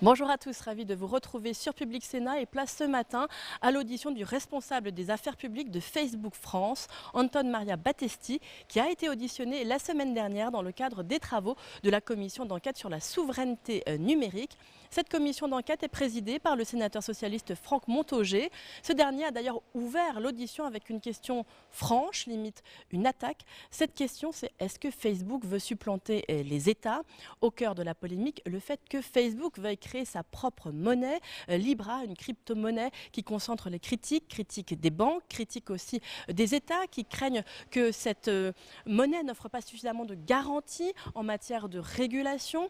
Bonjour à tous, ravi de vous retrouver sur Public Sénat et place ce matin à l'audition du responsable des affaires publiques de Facebook France, Anton Maria Battesti, qui a été auditionné la semaine dernière dans le cadre des travaux de la commission d'enquête sur la souveraineté numérique. Cette commission d'enquête est présidée par le sénateur socialiste Franck Montaugé. Ce dernier a d'ailleurs ouvert l'audition avec une question franche, limite une attaque. Cette question, c'est est-ce que Facebook veut supplanter les États? Au cœur de la polémique, le fait que Facebook veuille créer sa propre monnaie, Libra, une crypto-monnaie qui concentre les critiques des banques, critiques aussi des États qui craignent que cette monnaie n'offre pas suffisamment de garanties en matière de régulation,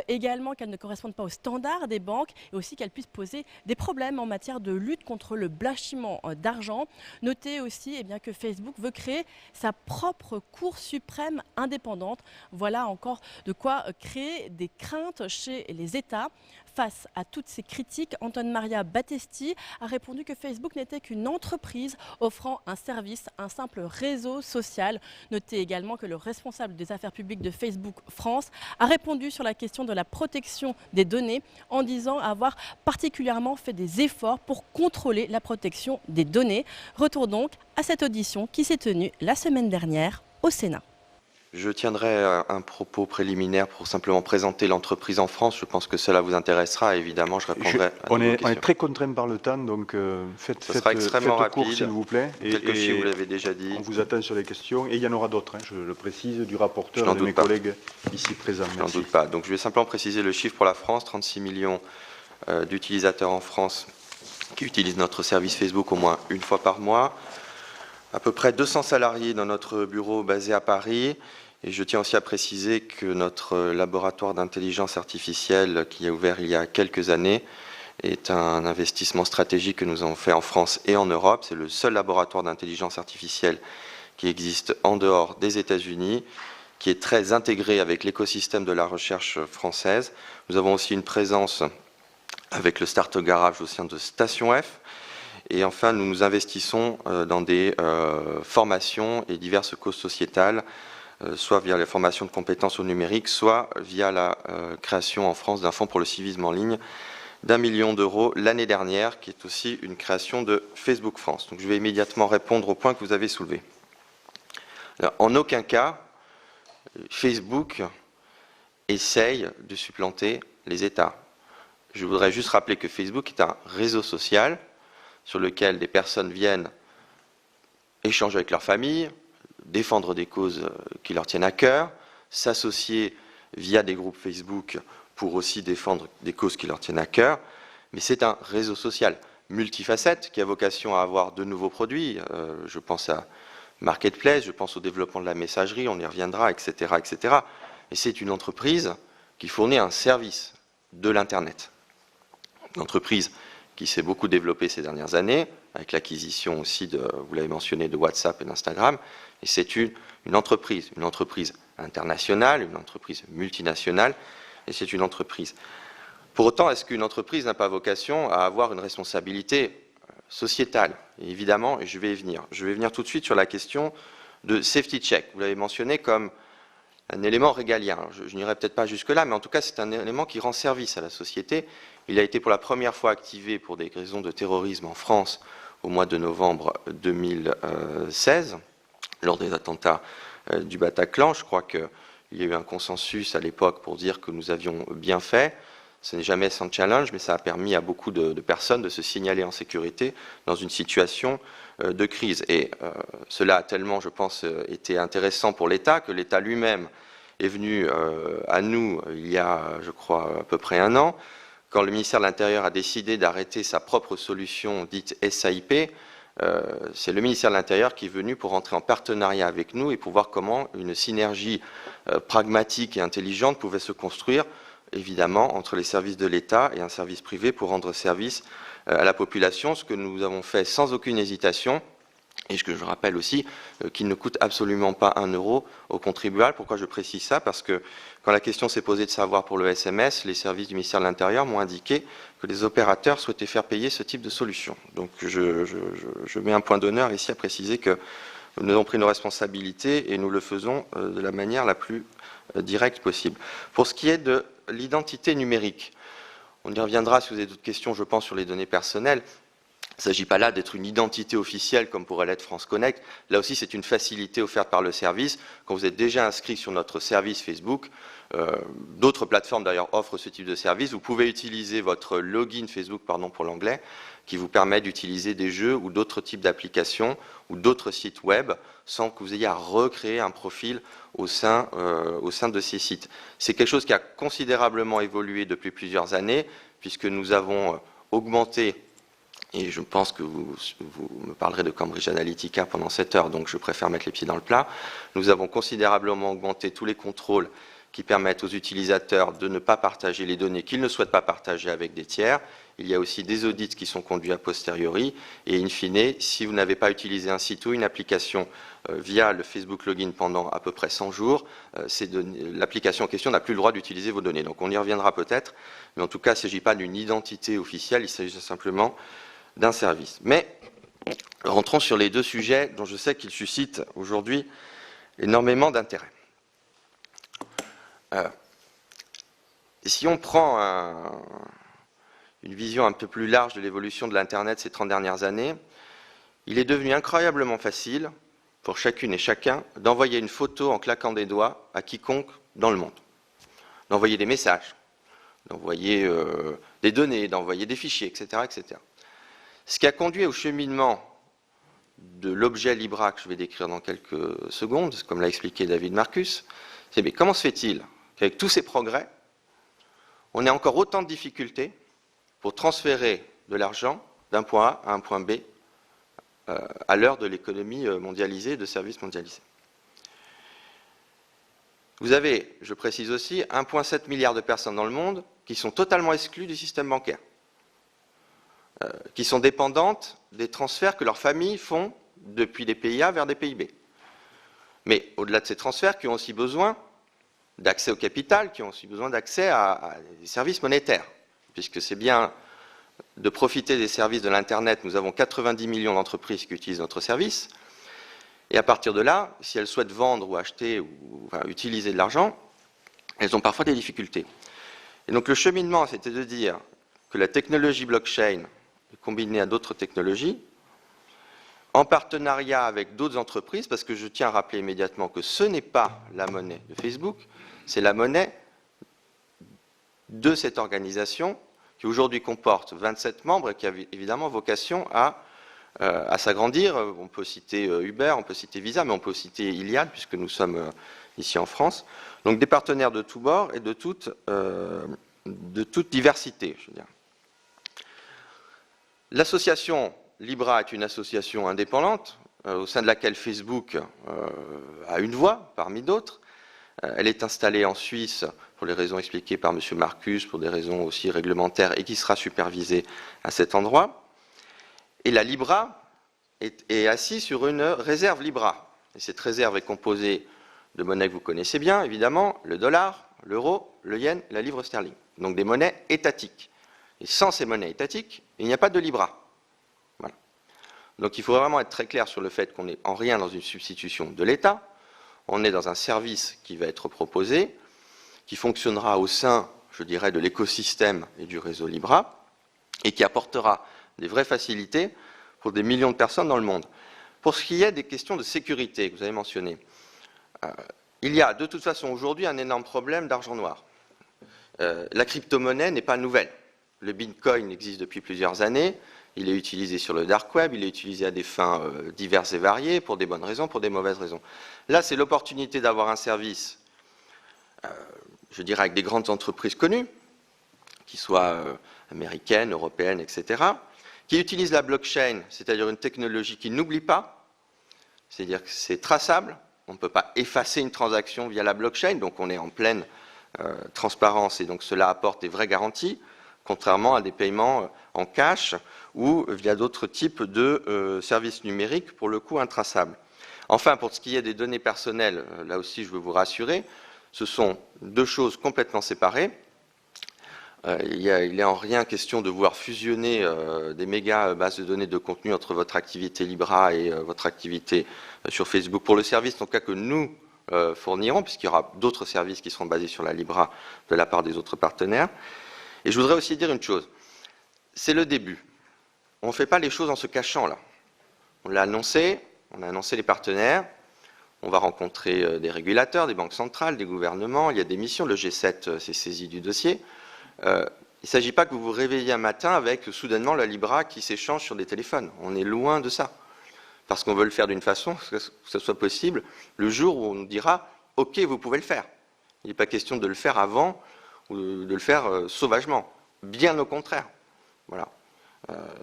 également qu'elle ne corresponde pas aux standards des banques et aussi qu'elle puisse poser des problèmes en matière de lutte contre le blanchiment d'argent. Notez aussi que Facebook veut créer sa propre Cour suprême indépendante. Voilà encore de quoi créer des craintes chez les États. Face à toutes ces critiques, Anton Maria Battesti a répondu que Facebook n'était qu'une entreprise offrant un service, un simple réseau social. Notez également que le responsable des affaires publiques de Facebook France a répondu sur la question de la protection des données en disant avoir particulièrement fait des efforts pour contrôler la protection des données. Retour donc à cette audition qui s'est tenue la semaine dernière au Sénat. Je tiendrai un propos préliminaire pour simplement présenter l'entreprise en France. Je pense que cela vous intéressera. Évidemment, je répondrai à on vos est questions. très contraint par le temps, donc faites extrêmement court, rapide, s'il vous plaît. Tel que si vous l'avez déjà dit. On vous attend sur les questions. Et il y en aura d'autres, je le précise, du rapporteur et de mes collègues ici présents. Je n'en doute pas. Donc je vais simplement préciser le chiffre pour la France. 36 millions d'utilisateurs en France qui utilisent notre service Facebook au moins une fois par mois. À peu près 200 salariés dans notre bureau basé à Paris. Et je tiens aussi à préciser que notre laboratoire d'intelligence artificielle qui a ouvert il y a quelques années est un investissement stratégique que nous avons fait en France et en Europe. C'est le seul laboratoire d'intelligence artificielle qui existe en dehors des États-Unis, qui est très intégré avec l'écosystème de la recherche française. Nous avons aussi une présence avec le Startup Garage au sein de Station F. Et enfin, nous nous investissons dans des formations et diverses causes sociétales, soit via les formations de compétences au numérique, soit via la création en France d'un fonds pour le civisme en ligne d'1 million d'euros l'année dernière, qui est aussi une création de Facebook France. Donc je vais immédiatement répondre aux points que vous avez soulevés. Alors, en aucun cas, Facebook essaye de supplanter les États. Je voudrais juste rappeler que Facebook est un réseau social sur lequel des personnes viennent échanger avec leur famille, défendre des causes qui leur tiennent à cœur, s'associer via des groupes Facebook pour aussi défendre des causes qui leur tiennent à cœur. Mais c'est un réseau social multifacette qui a vocation à avoir de nouveaux produits. Je pense à Marketplace, je pense au développement de la messagerie, on y reviendra, etc., etc. Et c'est une entreprise qui fournit un service de l'Internet. Une entreprise qui s'est beaucoup développée ces dernières années, avec l'acquisition aussi, vous l'avez mentionné, de WhatsApp et d'Instagram. Et c'est une entreprise internationale, une entreprise multinationale, et c'est une entreprise. Pour autant, est-ce qu'une entreprise n'a pas vocation à avoir une responsabilité sociétale? Et évidemment, et je vais y venir. Je vais venir tout de suite sur la question de safety check. Vous l'avez mentionné comme un élément régalien. Alors, je n'irai peut-être pas jusque-là, mais en tout cas, c'est un élément qui rend service à la société. Il a été pour la première fois activé pour des raisons de terrorisme en France au mois de novembre 2016, lors des attentats du Bataclan. Je crois qu'il y a eu un consensus à l'époque pour dire que nous avions bien fait. Ce n'est jamais sans challenge, mais ça a permis à beaucoup de personnes de se signaler en sécurité dans une situation de crise. Et cela a tellement, je pense, été intéressant pour l'État que l'État lui-même est venu à nous il y a, je crois, à peu près un an, quand le ministère de l'Intérieur a décidé d'arrêter sa propre solution dite SAIP. C'est le ministère de l'Intérieur qui est venu pour entrer en partenariat avec nous et pour voir comment une synergie pragmatique et intelligente pouvait se construire, évidemment, entre les services de l'État et un service privé pour rendre service à la population, ce que nous avons fait sans aucune hésitation. Et ce que je rappelle aussi, qu'il ne coûte absolument pas 1 euro aux contribuables. Pourquoi je précise ça? Parce que quand la question s'est posée de savoir pour le SMS, les services du ministère de l'Intérieur m'ont indiqué que les opérateurs souhaitaient faire payer ce type de solution. Donc je mets un point d'honneur ici à préciser que nous avons pris nos responsabilités et nous le faisons de la manière la plus directe possible. Pour ce qui est de l'identité numérique, On y reviendra si vous avez d'autres questions, je pense, sur les données personnelles. Il ne s'agit pas là d'être une identité officielle comme pourrait l'être France Connect. Là aussi, c'est une facilité offerte par le service. Quand vous êtes déjà inscrit sur notre service Facebook, d'autres plateformes d'ailleurs offrent ce type de service. Vous pouvez utiliser votre login Facebook, pardon pour l'anglais, qui vous permet d'utiliser des jeux ou d'autres types d'applications ou d'autres sites web sans que vous ayez à recréer un profil au sein de ces sites. C'est quelque chose qui a considérablement évolué depuis plusieurs années puisque nous avons augmenté, et je pense que vous me parlerez de Cambridge Analytica pendant 7 heures, donc je préfère mettre les pieds dans le plat. Nous avons considérablement augmenté tous les contrôles qui permettent aux utilisateurs de ne pas partager les données qu'ils ne souhaitent pas partager avec des tiers. Il y a aussi des audits qui sont conduits a posteriori. Et in fine, si vous n'avez pas utilisé un site ou une application via le Facebook Login pendant à peu près 100 jours, l'application en question n'a plus le droit d'utiliser vos données. Donc on y reviendra peut-être, mais en tout cas, il ne s'agit pas d'une identité officielle, il s'agit simplement d'un service. Mais rentrons sur les deux sujets dont je sais qu'ils suscitent aujourd'hui énormément d'intérêt. Si on prend une vision un peu plus large de l'évolution de l'Internet ces 30 dernières années, il est devenu incroyablement facile pour chacune et chacun d'envoyer une photo en claquant des doigts à quiconque dans le monde, d'envoyer des messages, d'envoyer des données, d'envoyer des fichiers, etc., etc. Ce qui a conduit au cheminement de l'objet Libra que je vais décrire dans quelques secondes, comme l'a expliqué David Marcus, c'est mais comment se fait-il qu'avec tous ces progrès, on ait encore autant de difficultés pour transférer de l'argent d'un point A à un point B à l'heure de l'économie mondialisée, de services mondialisés. Vous avez, je précise aussi, 1,7 milliard de personnes dans le monde qui sont totalement exclues du système bancaire, qui sont dépendantes des transferts que leurs familles font depuis des pays A vers des pays B. Mais au-delà de ces transferts, qui ont aussi besoin d'accès au capital, qui ont aussi besoin d'accès à des services monétaires, puisque c'est bien de profiter des services de l'Internet. Nous avons 90 millions d'entreprises qui utilisent notre service, et à partir de là, si elles souhaitent vendre ou acheter ou utiliser de l'argent, elles ont parfois des difficultés. Et donc le cheminement, c'était de dire que la technologie blockchain est combinée à d'autres technologies, en partenariat avec d'autres entreprises, parce que je tiens à rappeler immédiatement que ce n'est pas la monnaie de Facebook, c'est la monnaie de cette organisation qui aujourd'hui comporte 27 membres et qui a évidemment vocation à s'agrandir. On peut citer Uber, on peut citer Visa, mais on peut citer Iliad, puisque nous sommes ici en France. Donc des partenaires de tous bords et de toute diversité, je veux dire. L'association Libra est une association indépendante au sein de laquelle Facebook a une voix parmi d'autres. Elle est installée en Suisse pour les raisons expliquées par M. Marcus, pour des raisons aussi réglementaires et qui sera supervisée à cet endroit. Et la Libra est assise sur une réserve Libra. Et cette réserve est composée de monnaies que vous connaissez bien, évidemment, le dollar, l'euro, le yen, la livre sterling. Donc des monnaies étatiques. Et sans ces monnaies étatiques, il n'y a pas de Libra. Voilà. Donc il faut vraiment être très clair sur le fait qu'on n'est en rien dans une substitution de l'État. On est dans un service qui va être proposé, qui fonctionnera au sein, je dirais, de l'écosystème et du réseau Libra, et qui apportera des vraies facilités pour des millions de personnes dans le monde. Pour ce qui est des questions de sécurité que vous avez mentionnées, il y a de toute façon aujourd'hui un énorme problème d'argent noir. La crypto-monnaie n'est pas nouvelle. Le Bitcoin existe depuis plusieurs années, il est utilisé sur le dark web, il est utilisé à des fins diverses et variées, pour des bonnes raisons, pour des mauvaises raisons. Là, c'est l'opportunité d'avoir un service, je dirais avec des grandes entreprises connues, qui soient américaines, européennes, etc., qui utilisent la blockchain, c'est-à-dire une technologie qui n'oublie pas, c'est-à-dire que c'est traçable, on ne peut pas effacer une transaction via la blockchain, donc on est en pleine transparence et donc cela apporte des vraies garanties, contrairement à des paiements en cash ou via d'autres types de services numériques, pour le coup intraçables. Enfin, pour ce qui est des données personnelles, là aussi je veux vous rassurer, ce sont deux choses complètement séparées. Il est en rien question de vouloir fusionner des méga bases de données de contenu entre votre activité Libra et votre activité sur Facebook pour le service, en tout cas que nous fournirons, puisqu'il y aura d'autres services qui seront basés sur la Libra de la part des autres partenaires. Et je voudrais aussi dire une chose, c'est le début. On ne fait pas les choses en se cachant là. On l'a annoncé, on a annoncé les partenaires, on va rencontrer des régulateurs, des banques centrales, des gouvernements, il y a des missions, le G7 s'est saisi du dossier. Il ne s'agit pas que vous vous réveillez un matin avec soudainement la Libra qui s'échange sur des téléphones. On est loin de ça. Parce qu'on veut le faire d'une façon que ce soit possible le jour où on nous dira « Ok, vous pouvez le faire ». Il n'est pas question de le faire avant ou de le faire sauvagement. Bien au contraire. Voilà.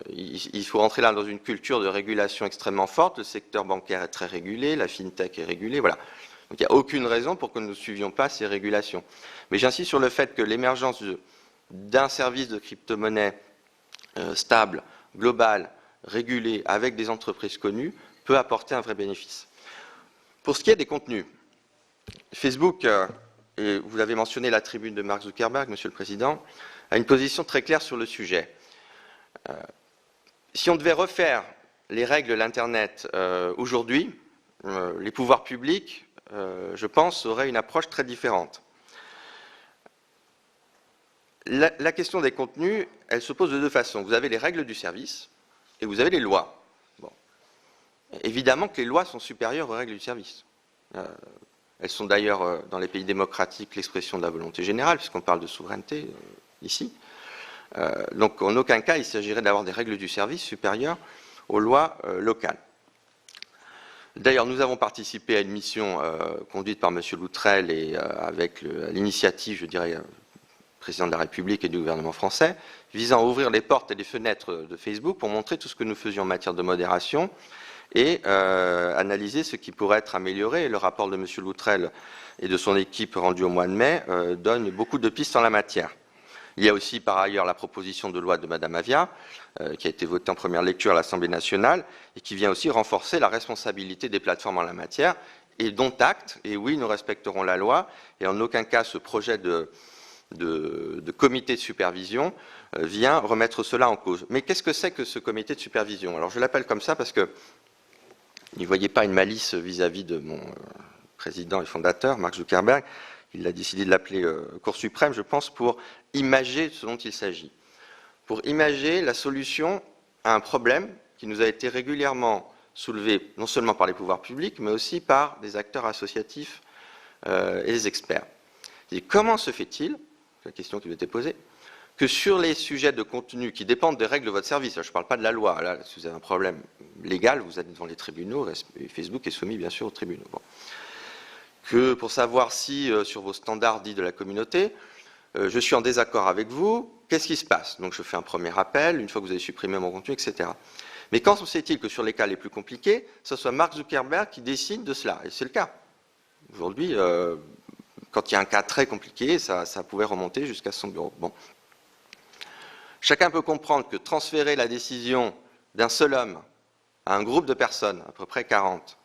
Il faut rentrer là dans une culture de régulation extrêmement forte. Le secteur bancaire est très régulé, la fintech est régulée. Voilà. Donc il n'y a aucune raison pour que nous ne suivions pas ces régulations. Mais j'insiste sur le fait que l'émergence d'un service de crypto-monnaie stable, global, régulé, avec des entreprises connues, peut apporter un vrai bénéfice. Pour ce qui est des contenus, Facebook, et vous avez mentionné la tribune de Mark Zuckerberg, Monsieur le Président, a une position très claire sur le sujet. Si on devait refaire les règles de l'Internet aujourd'hui, les pouvoirs publics, je pense, auraient une approche très différente. La question des contenus, elle se pose de deux façons. Vous avez les règles du service et vous avez les lois. Bon. Évidemment que les lois sont supérieures aux règles du service. Elles sont d'ailleurs, dans les pays démocratiques, l'expression de la volonté générale, puisqu'on parle de souveraineté ici. Donc, en aucun cas, il s'agirait d'avoir des règles du service supérieures aux lois locales. D'ailleurs, nous avons participé à une mission conduite par M. Loutrel et avec l'initiative, je dirais, président de la République et du gouvernement français, visant à ouvrir les portes et les fenêtres de Facebook pour montrer tout ce que nous faisions en matière de modération et analyser ce qui pourrait être amélioré. Et le rapport de M. Loutrel et de son équipe rendu au mois de mai donne beaucoup de pistes en la matière. Il y a aussi par ailleurs la proposition de loi de Mme Avia, qui a été votée en première lecture à l'Assemblée nationale et qui vient aussi renforcer la responsabilité des plateformes en la matière, et dont acte, et oui, nous respecterons la loi, et en aucun cas ce projet de comité de supervision vient remettre cela en cause. Mais qu'est-ce que c'est que ce comité de supervision? Alors je l'appelle comme ça parce que n'y voyez pas une malice vis-à-vis de mon président et fondateur, Mark Zuckerberg. Il a décidé de l'appeler Cour suprême, je pense, pour imager ce dont il s'agit. Pour imager la solution à un problème qui nous a été régulièrement soulevé, non seulement par les pouvoirs publics, mais aussi par des acteurs associatifs et des experts. Et comment se fait-il, c'est la question qui lui était posée, que sur les sujets de contenu qui dépendent des règles de votre service, là, je ne parle pas de la loi, là, si vous avez un problème légal, vous êtes devant les tribunaux, et Facebook est soumis bien sûr aux tribunaux. Bon. Que pour savoir si, sur vos standards dits de la communauté, je suis en désaccord avec vous, qu'est-ce qui se passe? Donc je fais un premier appel, une fois que vous avez supprimé mon contenu, etc. Mais quand se fait-il que sur les cas les plus compliqués, ce soit Mark Zuckerberg qui décide de cela? Et c'est le cas. Aujourd'hui, quand il y a un cas très compliqué, ça pouvait remonter jusqu'à son bureau. Bon. Chacun peut comprendre que transférer la décision d'un seul homme à un groupe de personnes, à peu près 40,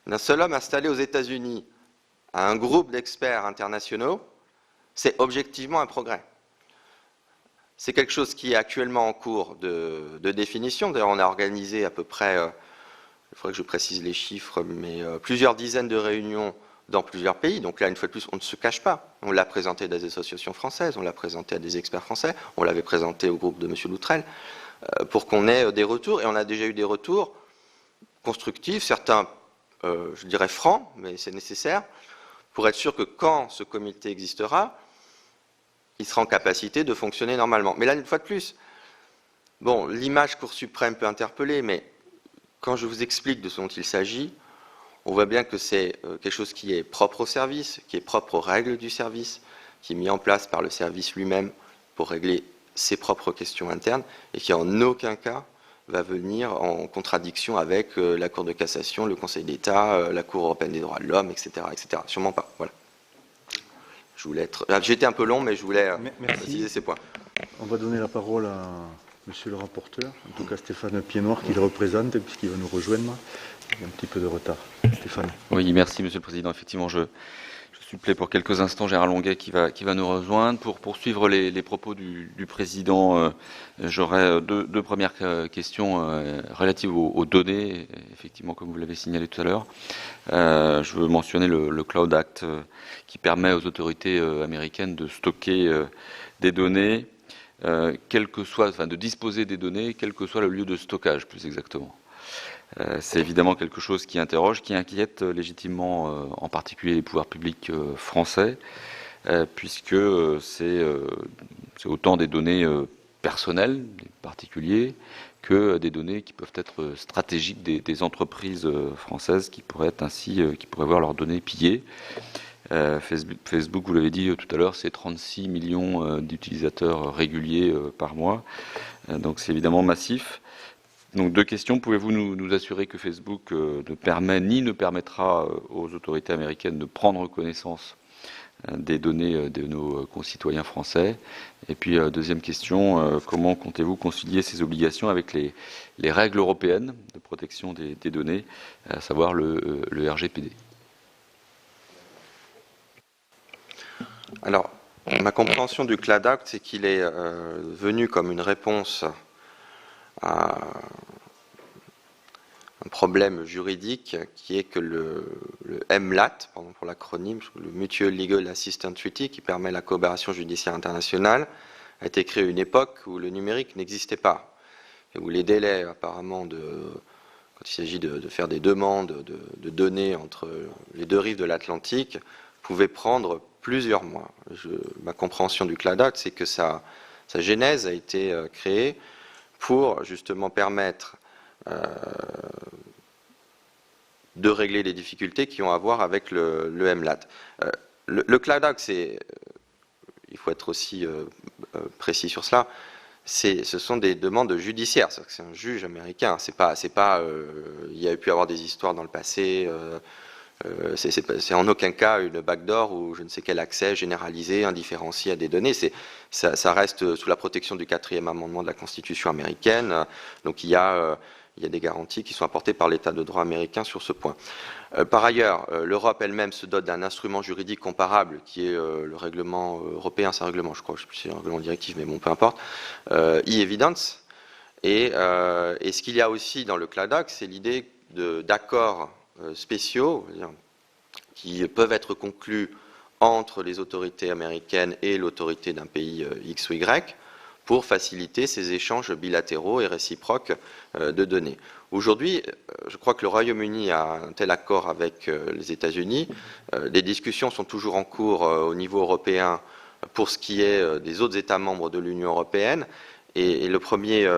d'un seul homme installé aux États-Unis à un groupe d'experts internationaux, c'est objectivement un progrès. C'est quelque chose qui est actuellement en cours de définition. D'ailleurs, on a organisé à peu près, il faudrait que je précise les chiffres, mais plusieurs dizaines de réunions dans plusieurs pays. Donc là, une fois de plus, on ne se cache pas. On l'a présenté à des associations françaises, on l'a présenté à des experts français, on l'avait présenté au groupe de M. Loutrel, pour qu'on ait des retours. Et on a déjà eu des retours constructifs, certains, je dirais, francs, mais c'est nécessaire, pour être sûr que quand ce comité existera, il sera en capacité de fonctionner normalement. Mais là, une fois de plus, bon, l'image Cour suprême peut interpeller, mais quand je vous explique de ce dont il s'agit, on voit bien que c'est quelque chose qui est propre au service, qui est propre aux règles du service, qui est mis en place par le service lui-même pour régler ses propres questions internes et qui en aucun cas va venir en contradiction avec la Cour de cassation, le Conseil d'État, la Cour européenne des droits de l'homme, etc., etc. Sûrement pas. Voilà. Je voulais être. J'étais un peu long, mais je voulais préciser ces points. On va donner la parole à Monsieur le rapporteur, en tout cas Stéphane Piednoir, qui le représente, puisqu'il va nous rejoindre. Il y a un petit peu de retard. Stéphane. Oui, merci Monsieur le Président. Effectivement, je suppléer pour quelques instants Gérard Longuet qui va nous rejoindre. Pour poursuivre les propos du président, j'aurais deux premières questions relatives aux données, effectivement, comme vous l'avez signalé tout à l'heure. Je veux mentionner le Cloud Act qui permet aux autorités américaines de stocker des données, de disposer des données, quel que soit le lieu de stockage, plus exactement. C'est évidemment quelque chose qui interroge, qui inquiète légitimement, en particulier les pouvoirs publics français, puisque c'est autant des données personnelles, des particuliers, que des données qui peuvent être stratégiques des entreprises françaises qui pourraient voir leurs données pillées. Facebook, vous l'avez dit tout à l'heure, c'est 36 millions d'utilisateurs réguliers par mois, donc c'est évidemment massif. Donc deux questions, pouvez-vous nous assurer que Facebook ne permet ni ne permettra aux autorités américaines de prendre connaissance des données de nos concitoyens français? Et puis deuxième question, comment comptez-vous concilier ces obligations avec les règles européennes de protection des données, à savoir le RGPD? Alors, ma compréhension du Cloud Act, c'est qu'il est venu comme une réponse à un problème juridique qui est que le MLAT, pardon pour l'acronyme, le Mutual Legal Assistance Treaty, qui permet la coopération judiciaire internationale, a été créé à une époque où le numérique n'existait pas et où les délais apparemment quand il s'agit de faire des demandes de données entre les deux rives de l'Atlantique pouvaient prendre plusieurs mois. Ma compréhension du Cloud Act, c'est que sa genèse a été créée pour justement permettre de régler les difficultés qui ont à voir avec le MLAT. Le Cloud Act, il faut être aussi précis sur cela, ce sont des demandes judiciaires, c'est un juge américain, il y a pu avoir des histoires dans le passé, c'est en aucun cas une backdoor ou je ne sais quel accès généralisé, indifférencié à des données. Ça reste sous la protection du 4e amendement de la Constitution américaine. Donc il y a des garanties qui sont apportées par l'État de droit américain sur ce point. Par ailleurs, l'Europe elle-même se dote d'un instrument juridique comparable qui est le règlement européen, c'est un règlement, je crois, je ne sais plus si c'est un règlement directif, mais bon, peu importe, e-evidence. Et ce qu'il y a aussi dans le Cloud Act, c'est l'idée d'accords spéciaux qui peuvent être conclus entre les autorités américaines et l'autorité d'un pays X ou Y pour faciliter ces échanges bilatéraux et réciproques de données. Aujourd'hui, je crois que le Royaume-Uni a un tel accord avec les États-Unis. Les discussions sont toujours en cours au niveau européen pour ce qui est des autres États membres de l'Union européenne. Et le premier,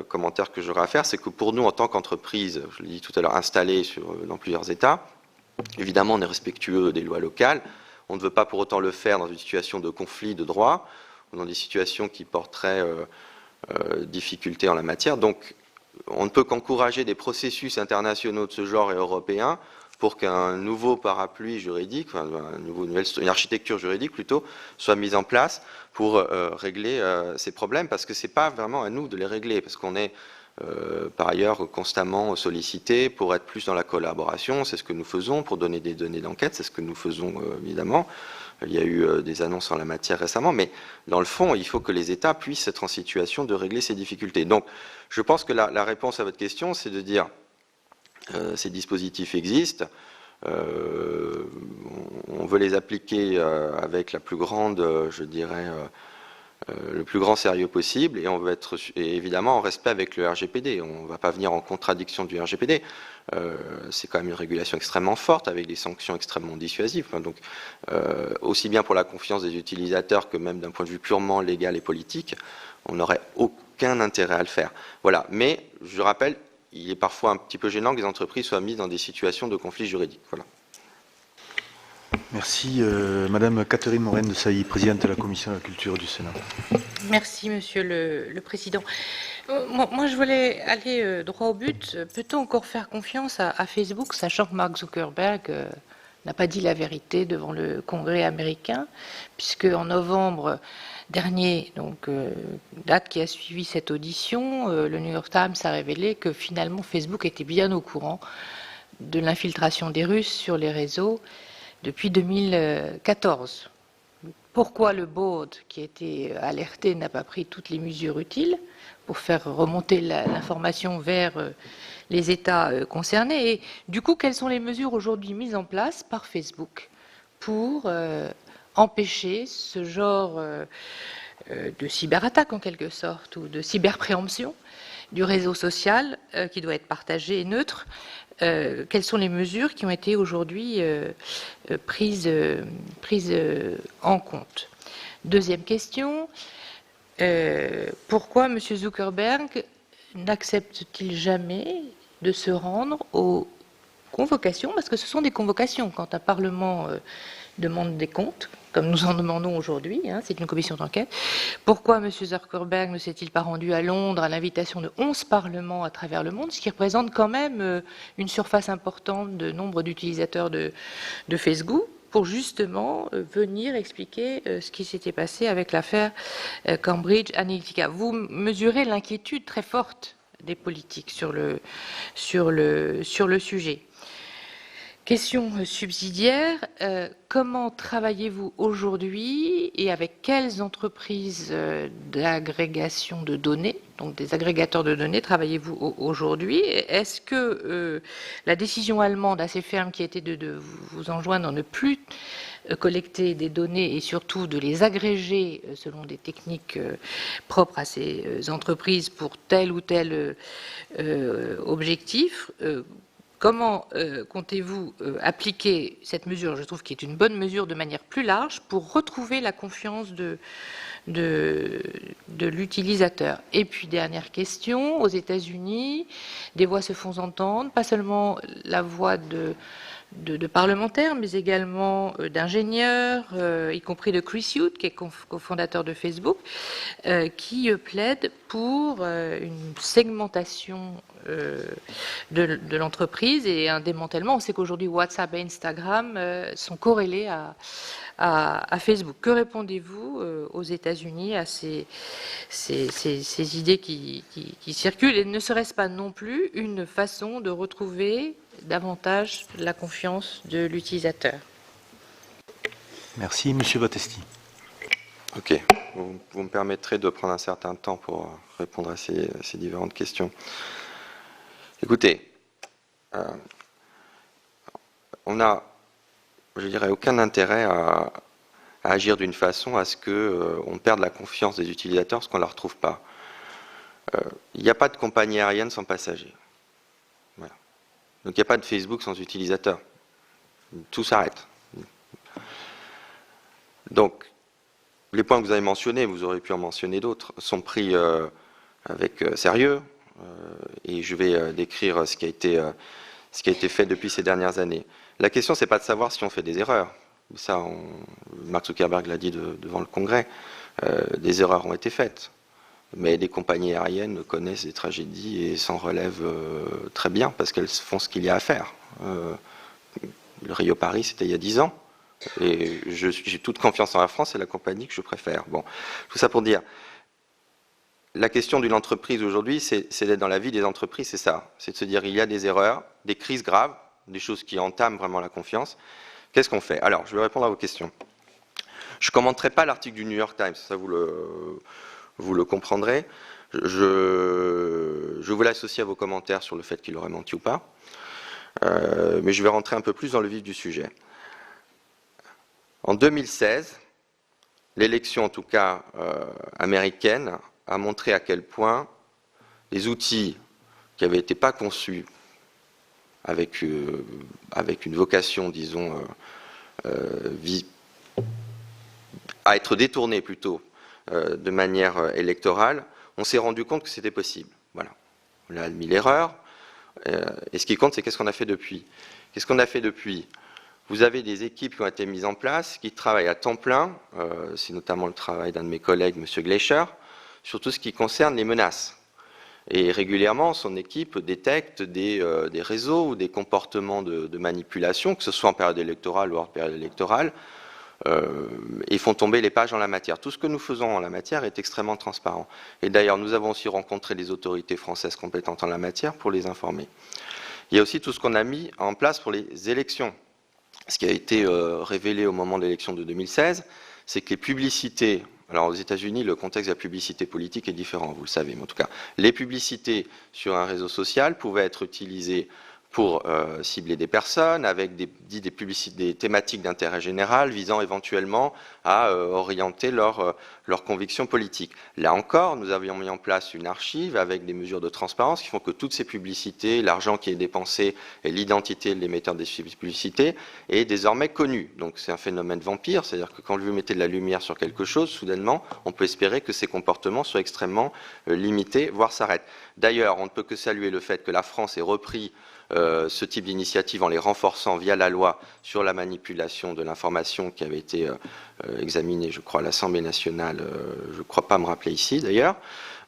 commentaire que j'aurais à faire, c'est que pour nous, en tant qu'entreprise, je l'ai dit tout à l'heure, installée dans plusieurs États, évidemment, on est respectueux des lois locales. On ne veut pas pour autant le faire dans une situation de conflit de droit ou dans des situations qui porteraient difficulté en la matière. Donc, on ne peut qu'encourager des processus internationaux de ce genre et européens pour qu'un nouveau parapluie juridique, une architecture juridique plutôt, soit mise en place pour régler ces problèmes, parce que ce n'est pas vraiment à nous de les régler, parce qu'on est par ailleurs constamment sollicité pour être plus dans la collaboration. C'est ce que nous faisons pour donner des données d'enquête, c'est ce que nous faisons évidemment. Il y a eu des annonces en la matière récemment, mais dans le fond, il faut que les États puissent être en situation de régler ces difficultés. Donc, je pense que la réponse à votre question, c'est de dire ces dispositifs existent, on veut les appliquer avec la plus grande, le plus grand sérieux possible, et on veut être évidemment en respect avec le RGPD. On ne va pas venir en contradiction du RGPD. C'est quand même une régulation extrêmement forte avec des sanctions extrêmement dissuasives. Donc, aussi bien pour la confiance des utilisateurs que même d'un point de vue purement légal et politique, on n'aurait aucun intérêt à le faire. Voilà. Mais je rappelle, il est parfois un petit peu gênant que les entreprises soient mises dans des situations de conflit juridique. Voilà. Merci. Madame Catherine Morin de Sailly, présidente de la Commission de la Culture du Sénat. Merci, Monsieur le Président. Moi, je voulais aller droit au but. Peut-on encore faire confiance à Facebook, sachant que Mark Zuckerberg n'a pas dit la vérité devant le Congrès américain, puisque en novembre dernier, donc date qui a suivi cette audition, le New York Times a révélé que finalement Facebook était bien au courant de l'infiltration des Russes sur les réseaux, depuis 2014. Pourquoi le board, qui a été alerté, n'a pas pris toutes les mesures utiles pour faire remonter l'information vers les États concernés? Et du coup, quelles sont les mesures aujourd'hui mises en place par Facebook pour empêcher ce genre de cyberattaque, en quelque sorte, ou de cyberpréemption du réseau social qui doit être partagé et neutre? Quelles sont les mesures qui ont été aujourd'hui prises en compte? Deuxième question, pourquoi M. Zuckerberg n'accepte-t-il jamais de se rendre aux convocations? Parce que ce sont des convocations. Quand un Parlement demande des comptes, comme nous en demandons aujourd'hui, c'est une commission d'enquête. Pourquoi M. Zuckerberg ne s'est-il pas rendu à Londres à l'invitation de 11 parlements à travers le monde, ce qui représente quand même une surface importante de nombre d'utilisateurs de Facebook, pour justement venir expliquer ce qui s'était passé avec l'affaire Cambridge Analytica? Vous mesurez l'inquiétude très forte des politiques sur le sujet. Question subsidiaire, comment travaillez-vous aujourd'hui et avec quelles entreprises d'agrégation de données, donc des agrégateurs de données, travaillez-vous aujourd'hui? Est-ce que la décision allemande assez ferme qui était de vous enjoindre à ne plus collecter des données et surtout de les agréger selon des techniques propres à ces entreprises pour tel ou tel objectif, comment comptez-vous appliquer cette mesure? Je trouve qu'il est une bonne mesure de manière plus large pour retrouver la confiance de l'utilisateur. Et puis, dernière question, aux États-Unis, des voix se font entendre, pas seulement la voix de parlementaires, mais également d'ingénieurs, y compris de Chris Hughes, qui est cofondateur de Facebook, qui plaide pour une segmentation de l'entreprise et un démantèlement. On sait qu'aujourd'hui, WhatsApp et Instagram sont corrélés à Facebook. Que répondez-vous aux États-Unis à ces idées qui circulent? Et ne serait-ce pas non plus une façon de retrouver davantage la confiance de l'utilisateur? Merci, Monsieur Battesti. Ok, vous me permettrez de prendre un certain temps pour répondre à ces différentes questions. Écoutez, on n'a, je dirais, aucun intérêt à agir d'une façon à ce qu'on perde la confiance des utilisateurs, parce qu'on ne la retrouve pas. Il n'y a pas de compagnie aérienne sans passagers. Voilà. Donc il n'y a pas de Facebook sans utilisateurs. Tout s'arrête. Donc, les points que vous avez mentionnés, vous aurez pu en mentionner d'autres, sont pris avec sérieux, et je vais décrire ce qui a été fait depuis ces dernières années. La question, c'est pas de savoir si on fait des erreurs. Ça, Mark Zuckerberg l'a dit devant le Congrès. Des erreurs ont été faites, mais les compagnies aériennes connaissent des tragédies et s'en relèvent très bien parce qu'elles font ce qu'il y a à faire. Le Rio-Paris, c'était il y a 10 ans. Et j'ai toute confiance en la France, c'est la compagnie que je préfère. Bon, tout ça pour dire, la question d'une entreprise aujourd'hui, c'est d'être dans la vie des entreprises, c'est ça. C'est de se dire, il y a des erreurs, des crises graves, des choses qui entament vraiment la confiance. Qu'est-ce qu'on fait? Alors, je vais répondre à vos questions. Je ne commenterai pas l'article du New York Times, ça vous le comprendrez. Je vous l'associe à vos commentaires sur le fait qu'il aurait menti ou pas. Mais je vais rentrer un peu plus dans le vif du sujet. En 2016, l'élection, en tout cas américaine, a montré à quel point les outils qui n'avaient été pas conçus avec une vocation, disons, à être détournés plutôt de manière électorale, on s'est rendu compte que c'était possible. Voilà. On a admis l'erreur. Et ce qui compte, c'est qu'est-ce qu'on a fait depuis. Qu'est-ce qu'on a fait depuis? Vous avez des équipes qui ont été mises en place, qui travaillent à temps plein, c'est notamment le travail d'un de mes collègues, M. Gleicher, sur tout ce qui concerne les menaces. Et régulièrement, son équipe détecte des réseaux ou des comportements de manipulation, que ce soit en période électorale ou hors période électorale, et font tomber les pages en la matière. Tout ce que nous faisons en la matière est extrêmement transparent. Et d'ailleurs, nous avons aussi rencontré les autorités françaises compétentes en la matière pour les informer. Il y a aussi tout ce qu'on a mis en place pour les élections. ce qui a été révélé au moment de l'élection de 2016, c'est que les publicités, alors aux États-Unis, le contexte de la publicité politique est différent, vous le savez, mais en tout cas, les publicités sur un réseau social pouvaient être utilisées pour cibler des personnes, avec des thématiques d'intérêt général visant éventuellement à orienter leurs convictions politiques. Là encore, nous avions mis en place une archive avec des mesures de transparence qui font que toutes ces publicités, l'argent qui est dépensé et l'identité de l'émetteur des publicités est désormais connue. Donc c'est un phénomène vampire, c'est-à-dire que quand vous mettez de la lumière sur quelque chose, soudainement, on peut espérer que ces comportements soient extrêmement limités, voire s'arrêtent. D'ailleurs, on ne peut que saluer le fait que la France ait repris ce type d'initiative en les renforçant via la loi sur la manipulation de l'information qui avait été examinée, je crois, à l'Assemblée nationale, je ne crois pas me rappeler ici d'ailleurs,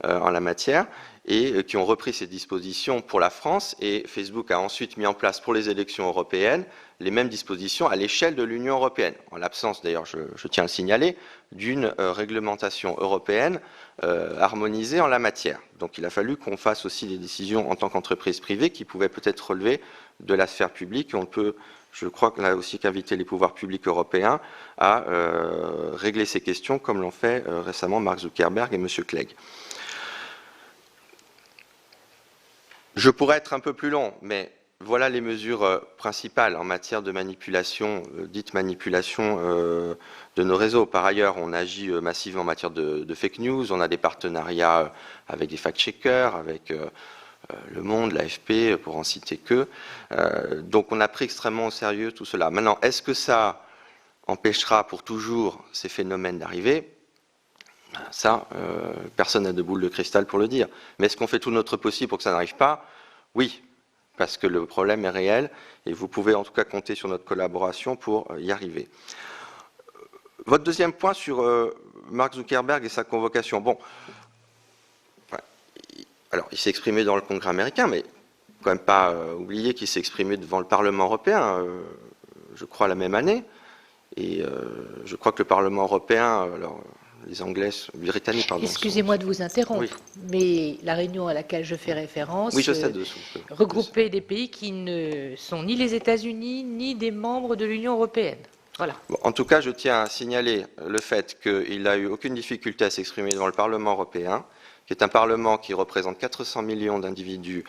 en la matière, et qui ont repris ces dispositions pour la France, et Facebook a ensuite mis en place pour les élections européennes les mêmes dispositions à l'échelle de l'Union européenne, en l'absence d'ailleurs, je tiens à le signaler, d'une réglementation européenne harmonisée en la matière. Donc il a fallu qu'on fasse aussi des décisions en tant qu'entreprise privée qui pouvaient peut-être relever de la sphère publique, et on peut, je crois, là aussi qu'inviter les pouvoirs publics européens à régler ces questions comme l'ont fait récemment Mark Zuckerberg et M. Clegg. Je pourrais être un peu plus long, mais voilà les mesures principales en matière de manipulation, dite manipulation de nos réseaux. Par ailleurs, on agit massivement en matière de fake news, on a des partenariats avec des fact-checkers, avec Le Monde, l'AFP, pour en citer que. Donc on a pris extrêmement au sérieux tout cela. Maintenant, est-ce que ça empêchera pour toujours ces phénomènes d'arriver ? Ça, personne n'a de boule de cristal pour le dire. Mais est-ce qu'on fait tout notre possible pour que ça n'arrive pas ? Oui, parce que le problème est réel et vous pouvez en tout cas compter sur notre collaboration pour y arriver. Votre deuxième point sur Mark Zuckerberg et sa convocation. Bon, alors il s'est exprimé dans le Congrès américain, mais quand même pas oublier qu'il s'est exprimé devant le Parlement européen, je crois la même année. Et je crois que le Parlement européen, alors, les Anglais, les Britanniques, pardon. Excusez-moi de vous interrompre, oui. Mais la réunion à laquelle je fais référence oui, je sais regroupait des pays qui ne sont ni les États-Unis ni des membres de l'Union européenne. Voilà. Bon, en tout cas, je tiens à signaler le fait qu'il n'a eu aucune difficulté à s'exprimer devant le Parlement européen, qui est un Parlement qui représente 400 millions d'individus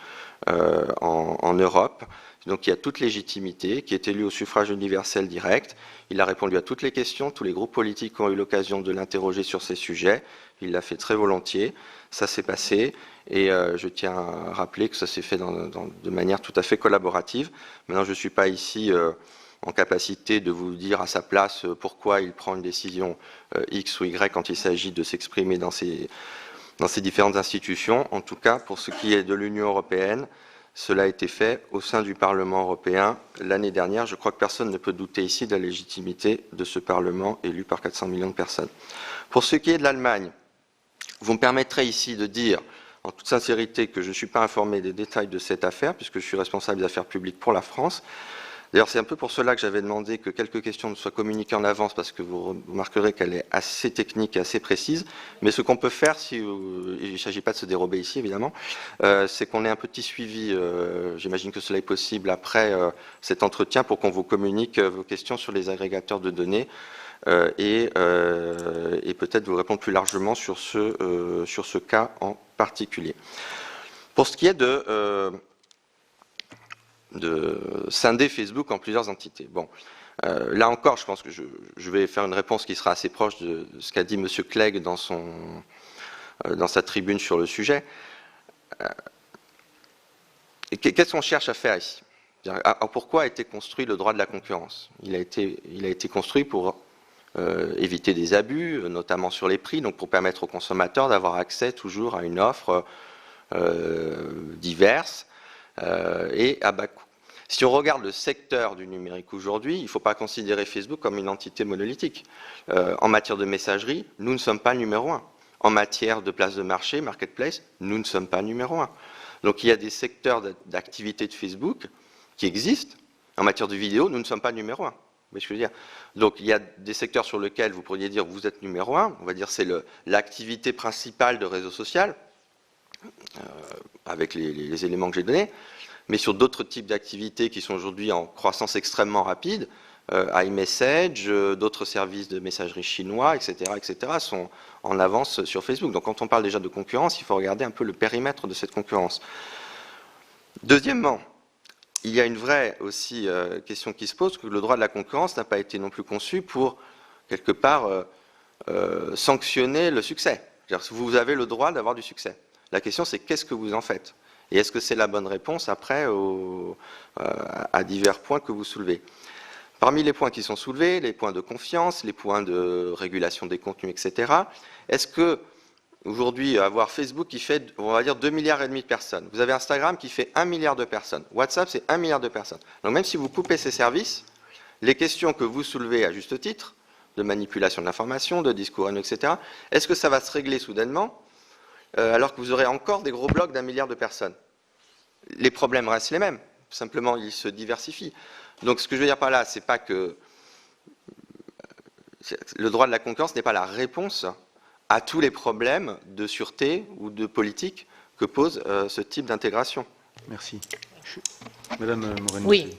en Europe, donc il y a toute légitimité, qui est élu au suffrage universel direct. Il a répondu à toutes les questions, tous les groupes politiques ont eu l'occasion de l'interroger sur ces sujets. Il l'a fait très volontiers, ça s'est passé, et je tiens à rappeler que ça s'est fait de manière tout à fait collaborative. Maintenant, je ne suis pas ici en capacité de vous dire à sa place pourquoi il prend une décision X ou Y quand il s'agit de s'exprimer dans ces différentes institutions. En tout cas, pour ce qui est de l'Union européenne, cela a été fait au sein du Parlement européen l'année dernière. Je crois que personne ne peut douter ici de la légitimité de ce Parlement élu par 400 millions de personnes. Pour ce qui est de l'Allemagne, vous me permettrez ici de dire, en toute sincérité, que je ne suis pas informé des détails de cette affaire, puisque je suis responsable des affaires publiques pour la France. D'ailleurs, c'est un peu pour cela que j'avais demandé que quelques questions soient communiquées en avance, parce que vous remarquerez qu'elle est assez technique et assez précise. Mais ce qu'on peut faire, il ne s'agit pas de se dérober ici, évidemment, c'est qu'on ait un petit suivi, j'imagine que cela est possible après cet entretien, pour qu'on vous communique vos questions sur les agrégateurs de données et peut-être vous répondre plus largement sur ce cas en particulier. Pour ce qui est de scinder Facebook en plusieurs entités. Bon, là encore, je pense que je vais faire une réponse qui sera assez proche de ce qu'a dit M. Clegg dans sa tribune sur le sujet. Qu'est-ce qu'on cherche à faire ici ? Pourquoi a été construit le droit de la concurrence ? Il a été construit pour éviter des abus, notamment sur les prix, donc pour permettre aux consommateurs d'avoir accès toujours à une offre diverse, et à bas coût. Si on regarde le secteur du numérique aujourd'hui, il ne faut pas considérer Facebook comme une entité monolithique. En matière de messagerie, nous ne sommes pas numéro 1. En matière de place de marché, marketplace, nous ne sommes pas numéro 1. Donc il y a des secteurs d'activité de Facebook qui existent. En matière de vidéo, nous ne sommes pas numéro 1. Vous voyez ce que je veux dire ? Donc il y a des secteurs sur lesquels vous pourriez dire vous êtes numéro 1. On va dire c'est l'activité principale de réseau social, avec les éléments que j'ai donnés. Mais sur d'autres types d'activités qui sont aujourd'hui en croissance extrêmement rapide, iMessage, d'autres services de messagerie chinois, etc., sont en avance sur Facebook. Donc quand on parle déjà de concurrence, il faut regarder un peu le périmètre de cette concurrence. Deuxièmement, il y a une vraie aussi question qui se pose, que le droit de la concurrence n'a pas été non plus conçu pour, quelque part, sanctionner le succès. Vous avez le droit d'avoir du succès. La question, c'est qu'est-ce que vous en faites? Et est-ce que c'est la bonne réponse après à divers points que vous soulevez? Parmi les points qui sont soulevés, les points de confiance, les points de régulation des contenus, etc., est-ce que aujourd'hui, avoir Facebook qui fait, on va dire, 2,5 milliards de personnes, vous avez Instagram qui fait 1 milliard de personnes, WhatsApp c'est 1 milliard de personnes. Donc même si vous coupez ces services, les questions que vous soulevez à juste titre, de manipulation de l'information, de discours haineux, etc., est-ce que ça va se régler soudainement alors que vous aurez encore des gros blocs d'1 milliard de personnes? Les problèmes restent les mêmes, simplement ils se diversifient. Donc ce que je veux dire par là, c'est pas que le droit de la concurrence n'est pas la réponse à tous les problèmes de sûreté ou de politique que pose ce type d'intégration. Merci. Madame Moreno. Oui,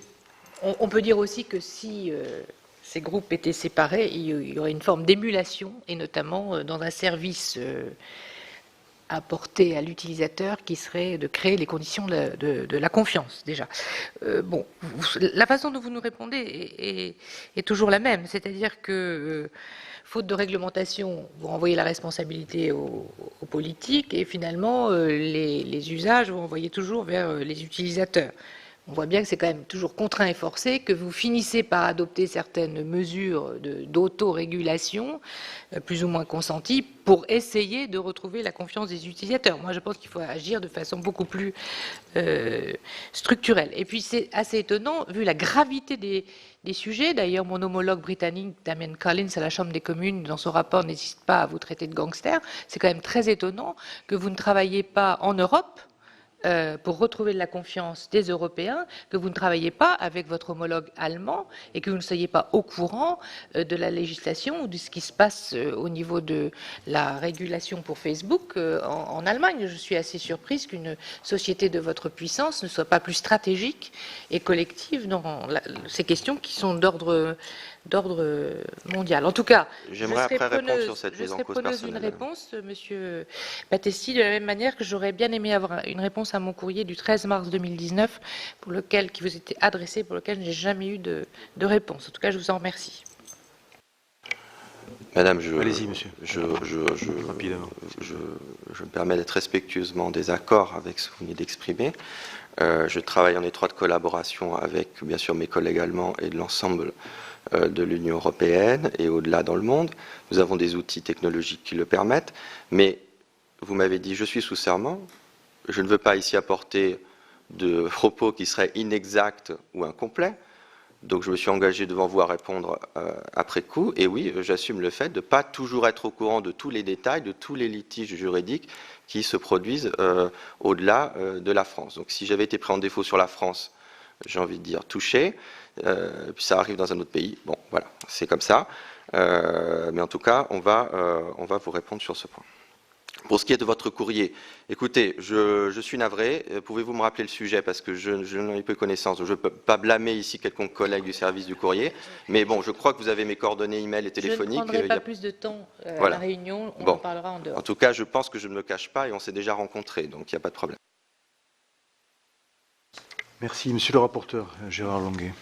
on peut dire aussi que si ces groupes étaient séparés, il y aurait une forme d'émulation, et notamment dans un service apporté à l'utilisateur qui serait de créer les conditions de la confiance, déjà. Bon, la façon dont vous nous répondez est toujours la même, c'est-à-dire que faute de réglementation, vous renvoyez la responsabilité aux politiques et finalement les usages vous renvoyez toujours vers les utilisateurs. On voit bien que c'est quand même toujours contraint et forcé, que vous finissez par adopter certaines mesures d'autorégulation, plus ou moins consenties, pour essayer de retrouver la confiance des utilisateurs. Moi, je pense qu'il faut agir de façon beaucoup plus structurelle. Et puis, c'est assez étonnant, vu la gravité des sujets. D'ailleurs, mon homologue britannique, Damien Collins, à la Chambre des communes, dans son rapport, n'hésite pas à vous traiter de gangster. C'est quand même très étonnant que vous ne travaillez pas en Europe, pour retrouver de la confiance des Européens, que vous ne travaillez pas avec votre homologue allemand et que vous ne soyez pas au courant de la législation ou de ce qui se passe au niveau de la régulation pour Facebook en Allemagne. Je suis assez surprise qu'une société de votre puissance ne soit pas plus stratégique et collective dans ces questions qui sont d'ordre mondial. En tout cas, j'aimerais après répondre sur cette mise en cause personnelle. Une réponse, Monsieur Battesti, de la même manière que j'aurais bien aimé avoir une réponse à mon courrier du 13 mars 2019, qui vous était adressé, pour lequel je n'ai jamais eu de réponse. En tout cas, je vous en remercie. Madame, allez-y, monsieur. Je me permets d'être respectueusement en désaccord avec ce que vous venez d'exprimer. Je travaille en étroite collaboration avec, bien sûr, mes collègues allemands et de l'ensemble de l'Union européenne et au-delà dans le monde. Nous avons des outils technologiques qui le permettent, mais vous m'avez dit, je suis sous serment, je ne veux pas ici apporter de propos qui seraient inexacts ou incomplets, donc je me suis engagé devant vous à répondre après coup, et oui, j'assume le fait de ne pas toujours être au courant de tous les détails, de tous les litiges juridiques qui se produisent au-delà de la France. Donc si j'avais été pris en défaut sur la France, j'ai envie de dire touché, puis ça arrive dans un autre pays, bon voilà, c'est comme ça, mais en tout cas, on va vous répondre sur ce point. Pour ce qui est de votre courrier, écoutez, je suis navré, pouvez-vous me rappeler le sujet parce que je n'en ai peu connaissance, je ne peux pas blâmer ici quelconque collègue du service du courrier, mais bon, je crois que vous avez mes coordonnées email et téléphoniques. Je ne prendrai pas plus de temps à la réunion, on en parlera en dehors. En tout cas, je pense que je ne me cache pas et on s'est déjà rencontrés, donc il n'y a pas de problème. Merci. Monsieur le rapporteur, Gérard Longuet.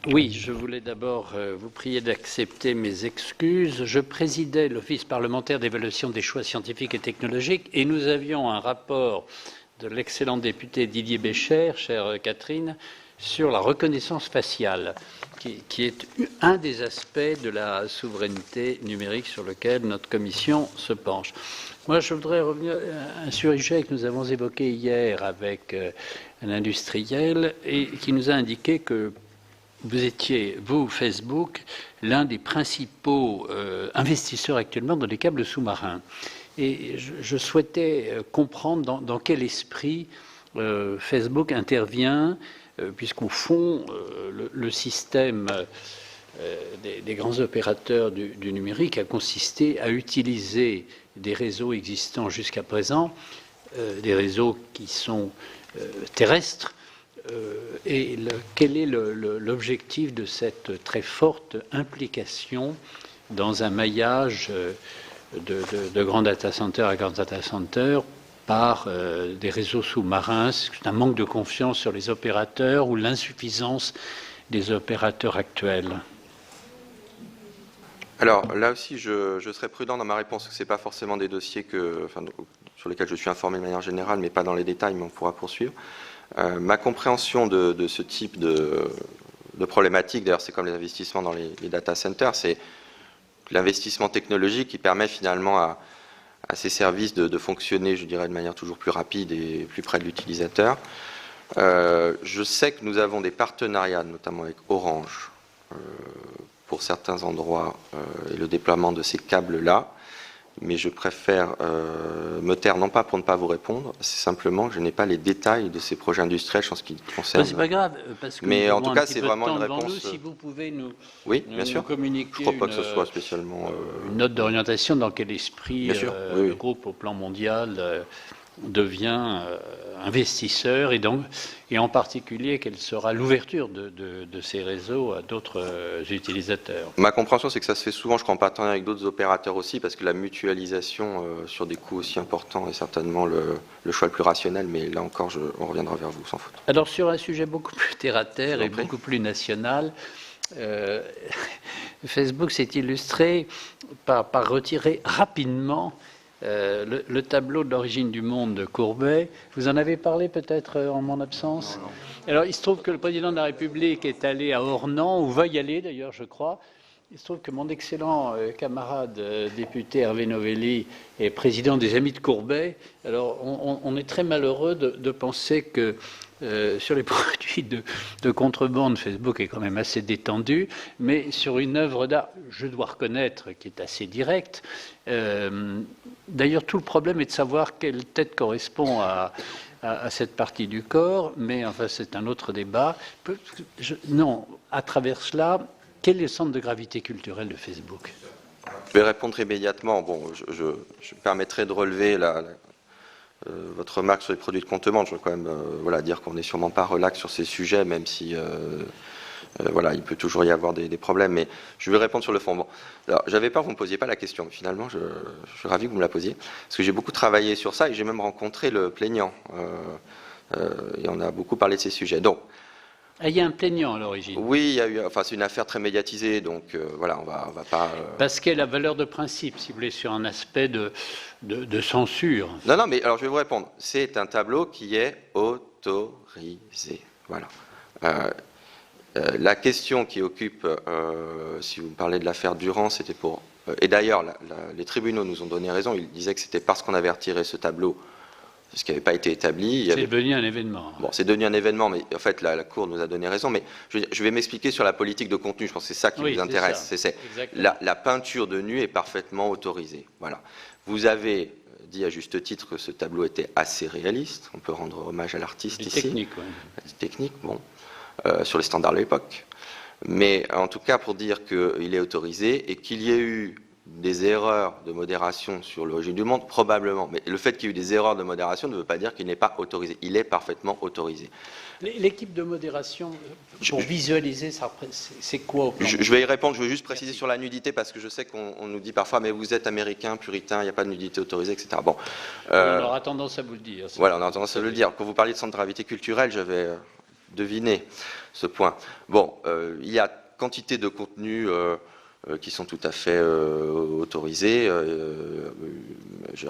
Oui, je voulais d'abord vous prier d'accepter mes excuses. Je présidais l'Office parlementaire d'évaluation des choix scientifiques et technologiques et nous avions un rapport de l'excellent député Didier Bécher, chère Catherine, sur la reconnaissance faciale, qui est un des aspects de la souveraineté numérique sur lequel notre commission se penche. Moi, je voudrais revenir à un sujet que nous avons évoqué hier avec un industriel et qui nous a indiqué que vous étiez, vous, Facebook, l'un des principaux investisseurs actuellement dans les câbles sous-marins. Et je souhaitais comprendre dans quel esprit Facebook intervient, puisqu'au fond, le système des grands opérateurs du numérique a consisté à utiliser des réseaux existants jusqu'à présent, des réseaux qui sont terrestres, quel est l'objectif de cette très forte implication dans un maillage de grands data centers à grands data centers par des réseaux sous-marins? C'est un manque de confiance sur les opérateurs ou l'insuffisance des opérateurs actuels? Alors là aussi, je serai prudent dans ma réponse, parce que ce n'est pas forcément des dossiers sur lesquels je suis informé de manière générale, mais pas dans les détails, mais on pourra poursuivre. Ma compréhension de ce type de problématique, d'ailleurs c'est comme les investissements dans les data centers, c'est l'investissement technologique qui permet finalement à ces services de fonctionner, je dirais, de manière toujours plus rapide et plus près de l'utilisateur. Je sais que nous avons des partenariats, notamment avec Orange, pour certains endroits, et le déploiement de ces câbles-là, mais je préfère me taire, non pas pour ne pas vous répondre, c'est simplement que je n'ai pas les détails de ces projets industriels en ce qui concerne. C'est pas grave, parce que mais en tout cas, c'est vraiment une réponse. Nous, si vous pouvez nous, oui, bien sûr. communiquer je ne crois pas que ce soit spécialement une note d'orientation dans quel esprit oui. le groupe au plan mondial devient investisseur, et en particulier quelle sera l'ouverture de ces réseaux à d'autres utilisateurs. Ma compréhension, c'est que ça se fait souvent, je crois, en partenariat avec d'autres opérateurs aussi, parce que la mutualisation sur des coûts aussi importants est certainement le choix le plus rationnel, mais là encore, on reviendra vers vous sans faute. Alors sur un sujet beaucoup plus terre-à-terre et beaucoup plus national, Facebook s'est illustré par retirer rapidement le tableau de l'origine du monde de Courbet. Vous en avez parlé peut-être en mon absence? Non. Alors il se trouve que le président de la République est allé à Ornans, ou va y aller d'ailleurs, je crois. Il se trouve que mon excellent camarade député Hervé Novelli est président des Amis de Courbet. Alors on est très malheureux de penser que sur les produits de contrebande, Facebook est quand même assez détendu, mais sur une œuvre d'art, je dois reconnaître, qui est assez directe. D'ailleurs, tout le problème est de savoir quelle tête correspond à cette partie du corps, mais enfin, c'est un autre débat. Non, à travers cela, quel est le centre de gravité culturelle de Facebook? Je vais répondre immédiatement. Bon, je me permettrai de relever votre remarque sur les produits de contrebande. Je veux quand même dire qu'on n'est sûrement pas relax sur ces sujets, même si il peut toujours y avoir des problèmes. Mais je vais répondre sur le fond. Bon, alors, j'avais peur que vous ne me posiez pas la question. Finalement, je suis ravi que vous me la posiez, parce que j'ai beaucoup travaillé sur ça et j'ai même rencontré le plaignant. Et on a beaucoup parlé de ces sujets. Donc, il y a un plaignant à l'origine. Oui, il y a eu. Enfin, c'est une affaire très médiatisée, donc on va pas. Parce qu'elle a valeur de principe, si vous voulez, sur un aspect de censure. Non, mais alors je vais vous répondre. C'est un tableau qui est autorisé. Voilà. La question qui occupe, si vous me parlez de l'affaire Durand, c'était pour. Et d'ailleurs, les tribunaux nous ont donné raison. Ils disaient que c'était parce qu'on avait retiré ce tableau, ce qui n'avait pas été établi. C'est devenu un événement. Bon, c'est devenu un événement, mais en fait, la Cour nous a donné raison. Mais je vais m'expliquer sur la politique de contenu. Je pense que c'est ça qui vous intéresse. C'est la peinture de nu est parfaitement autorisée. Voilà. vous avez dit à juste titre que ce tableau était assez réaliste. On peut rendre hommage à l'artiste ici. Technique, oui. Technique, bon, sur les standards de l'époque. Mais en tout cas, pour dire qu'il est autorisé et qu'il y ait eu des erreurs de modération sur l'origine du monde, probablement. Mais le fait qu'il y ait eu des erreurs de modération ne veut pas dire qu'il n'est pas autorisé. Il est parfaitement autorisé. L'équipe de modération, pour visualiser, c'est quoi au plan? Je vais y répondre. Je veux juste préciser sur la nudité, parce que je sais qu'on nous dit parfois, mais vous êtes américain, puritain, il n'y a pas de nudité autorisée, etc. Bon, on aura tendance à vous le dire. Voilà, on aura tendance à le dire. Quand vous parliez de centre de gravité culturelle, j'avais deviné ce point. Bon, il y a quantité de contenus qui sont tout à fait autorisés.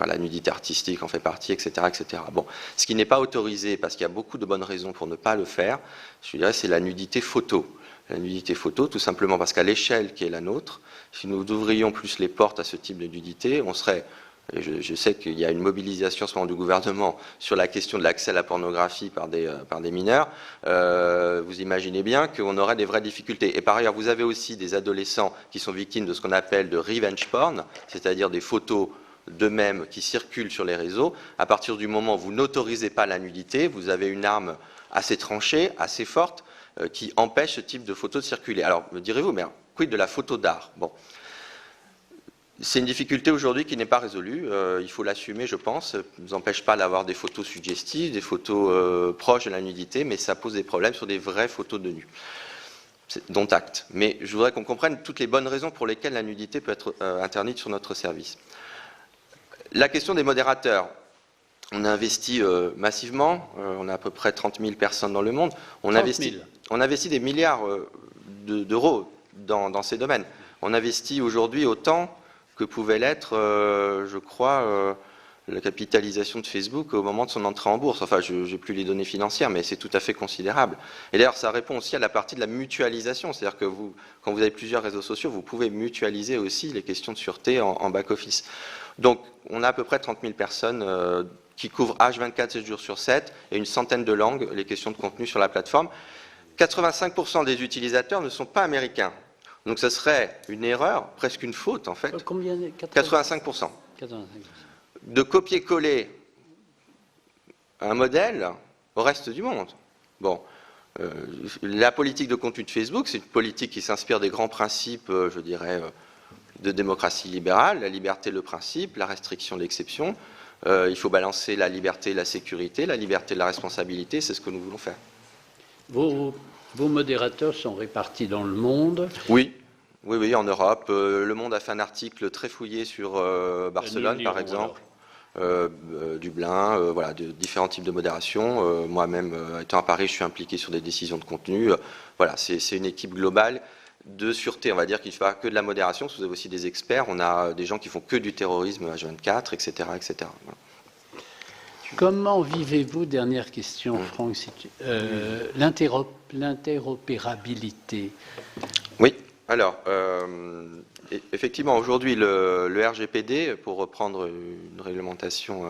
La nudité artistique en fait partie, etc., etc. Bon, ce qui n'est pas autorisé, parce qu'il y a beaucoup de bonnes raisons pour ne pas le faire, je dirais, c'est la nudité photo. La nudité photo, tout simplement parce qu'à l'échelle qui est la nôtre, si nous ouvrions plus les portes à ce type de nudité, on serait... Et je sais qu'il y a une mobilisation en ce moment du gouvernement sur la question de l'accès à la pornographie par des mineurs. Vous imaginez bien qu'on aurait des vraies difficultés. Et par ailleurs, vous avez aussi des adolescents qui sont victimes de ce qu'on appelle de revenge porn, c'est-à-dire des photos d'eux-mêmes qui circulent sur les réseaux. À partir du moment où vous n'autorisez pas la nudité, vous avez une arme assez tranchée, assez forte, qui empêche ce type de photos de circuler. Alors, me direz-vous, mais quid de la photo d'art? Bon. C'est une difficulté aujourd'hui qui n'est pas résolue. Il faut l'assumer, je pense. Ça ne nous empêche pas d'avoir des photos suggestives, des photos proches de la nudité, mais ça pose des problèmes sur des vraies photos de nu, dont acte. Mais je voudrais qu'on comprenne toutes les bonnes raisons pour lesquelles la nudité peut être interdite sur notre service. La question des modérateurs. On a investi massivement. On a à peu près 30 000 personnes dans le monde. On investit des milliards d'euros dans ces domaines. On investit aujourd'hui autant que pouvait l'être, je crois, la capitalisation de Facebook au moment de son entrée en bourse. Enfin, je n'ai plus les données financières, mais c'est tout à fait considérable. Et d'ailleurs, ça répond aussi à la partie de la mutualisation. C'est-à-dire que quand vous avez plusieurs réseaux sociaux, vous pouvez mutualiser aussi les questions de sûreté en back-office. Donc, on a à peu près 30 000 personnes qui couvrent H24, 7 jours sur 7, et une centaine de langues, les questions de contenu sur la plateforme. 85% des utilisateurs ne sont pas américains. Donc, ce serait une erreur, presque une faute, en fait. Combien 85%. 85%. De copier-coller un modèle au reste du monde. Bon, la politique de contenu de Facebook, c'est une politique qui s'inspire des grands principes, je dirais, de démocratie libérale, la liberté, le principe, la restriction, l'exception. Il faut balancer la liberté et la sécurité, la liberté et la responsabilité, c'est ce que nous voulons faire. Vos modérateurs sont répartis dans le monde. Oui, en Europe. Le Monde a fait un article très fouillé sur Barcelone, par exemple. Dublin, voilà, de différents types de modération. Moi-même, étant à Paris, je suis impliqué sur des décisions de contenu. Voilà, c'est une équipe globale de sûreté. On va dire qu'il ne fait pas que de la modération, parce que vous avez aussi des experts. On a des gens qui font que du terrorisme H24, etc. etc. Voilà. Comment vivez-vous, dernière question, Franck, l'interopérabilité? Oui, alors, effectivement, aujourd'hui, le RGPD, pour reprendre une réglementation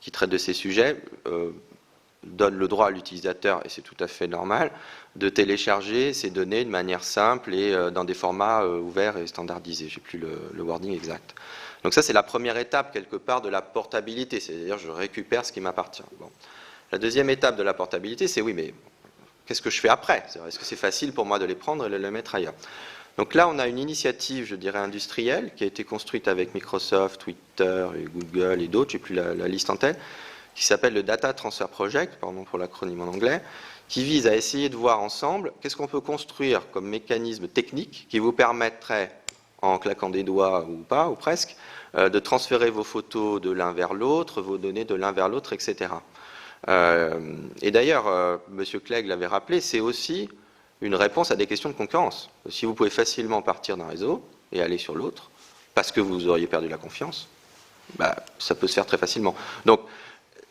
qui traite de ces sujets, donne le droit à l'utilisateur, et c'est tout à fait normal, de télécharger ces données de manière simple et dans des formats ouverts et standardisés. Je n'ai plus le wording exact. Donc ça, c'est la première étape, quelque part, de la portabilité. C'est-à-dire, je récupère ce qui m'appartient. Bon. La deuxième étape de la portabilité, c'est oui, mais qu'est-ce que je fais après? Est-ce que c'est facile pour moi de les prendre et de les mettre ailleurs? Donc là, on a une initiative, je dirais, industrielle, qui a été construite avec Microsoft, Twitter, et Google et d'autres, je n'ai plus la liste en tête, qui s'appelle le Data Transfer Project, pardon pour l'acronyme en anglais, qui vise à essayer de voir ensemble qu'est-ce qu'on peut construire comme mécanisme technique qui vous permettrait, en claquant des doigts ou pas, ou presque, de transférer vos photos de l'un vers l'autre, vos données de l'un vers l'autre, etc. Et d'ailleurs, M. Clegg l'avait rappelé, c'est aussi une réponse à des questions de concurrence. Si vous pouvez facilement partir d'un réseau et aller sur l'autre, parce que vous auriez perdu la confiance, bah, ça peut se faire très facilement. Donc,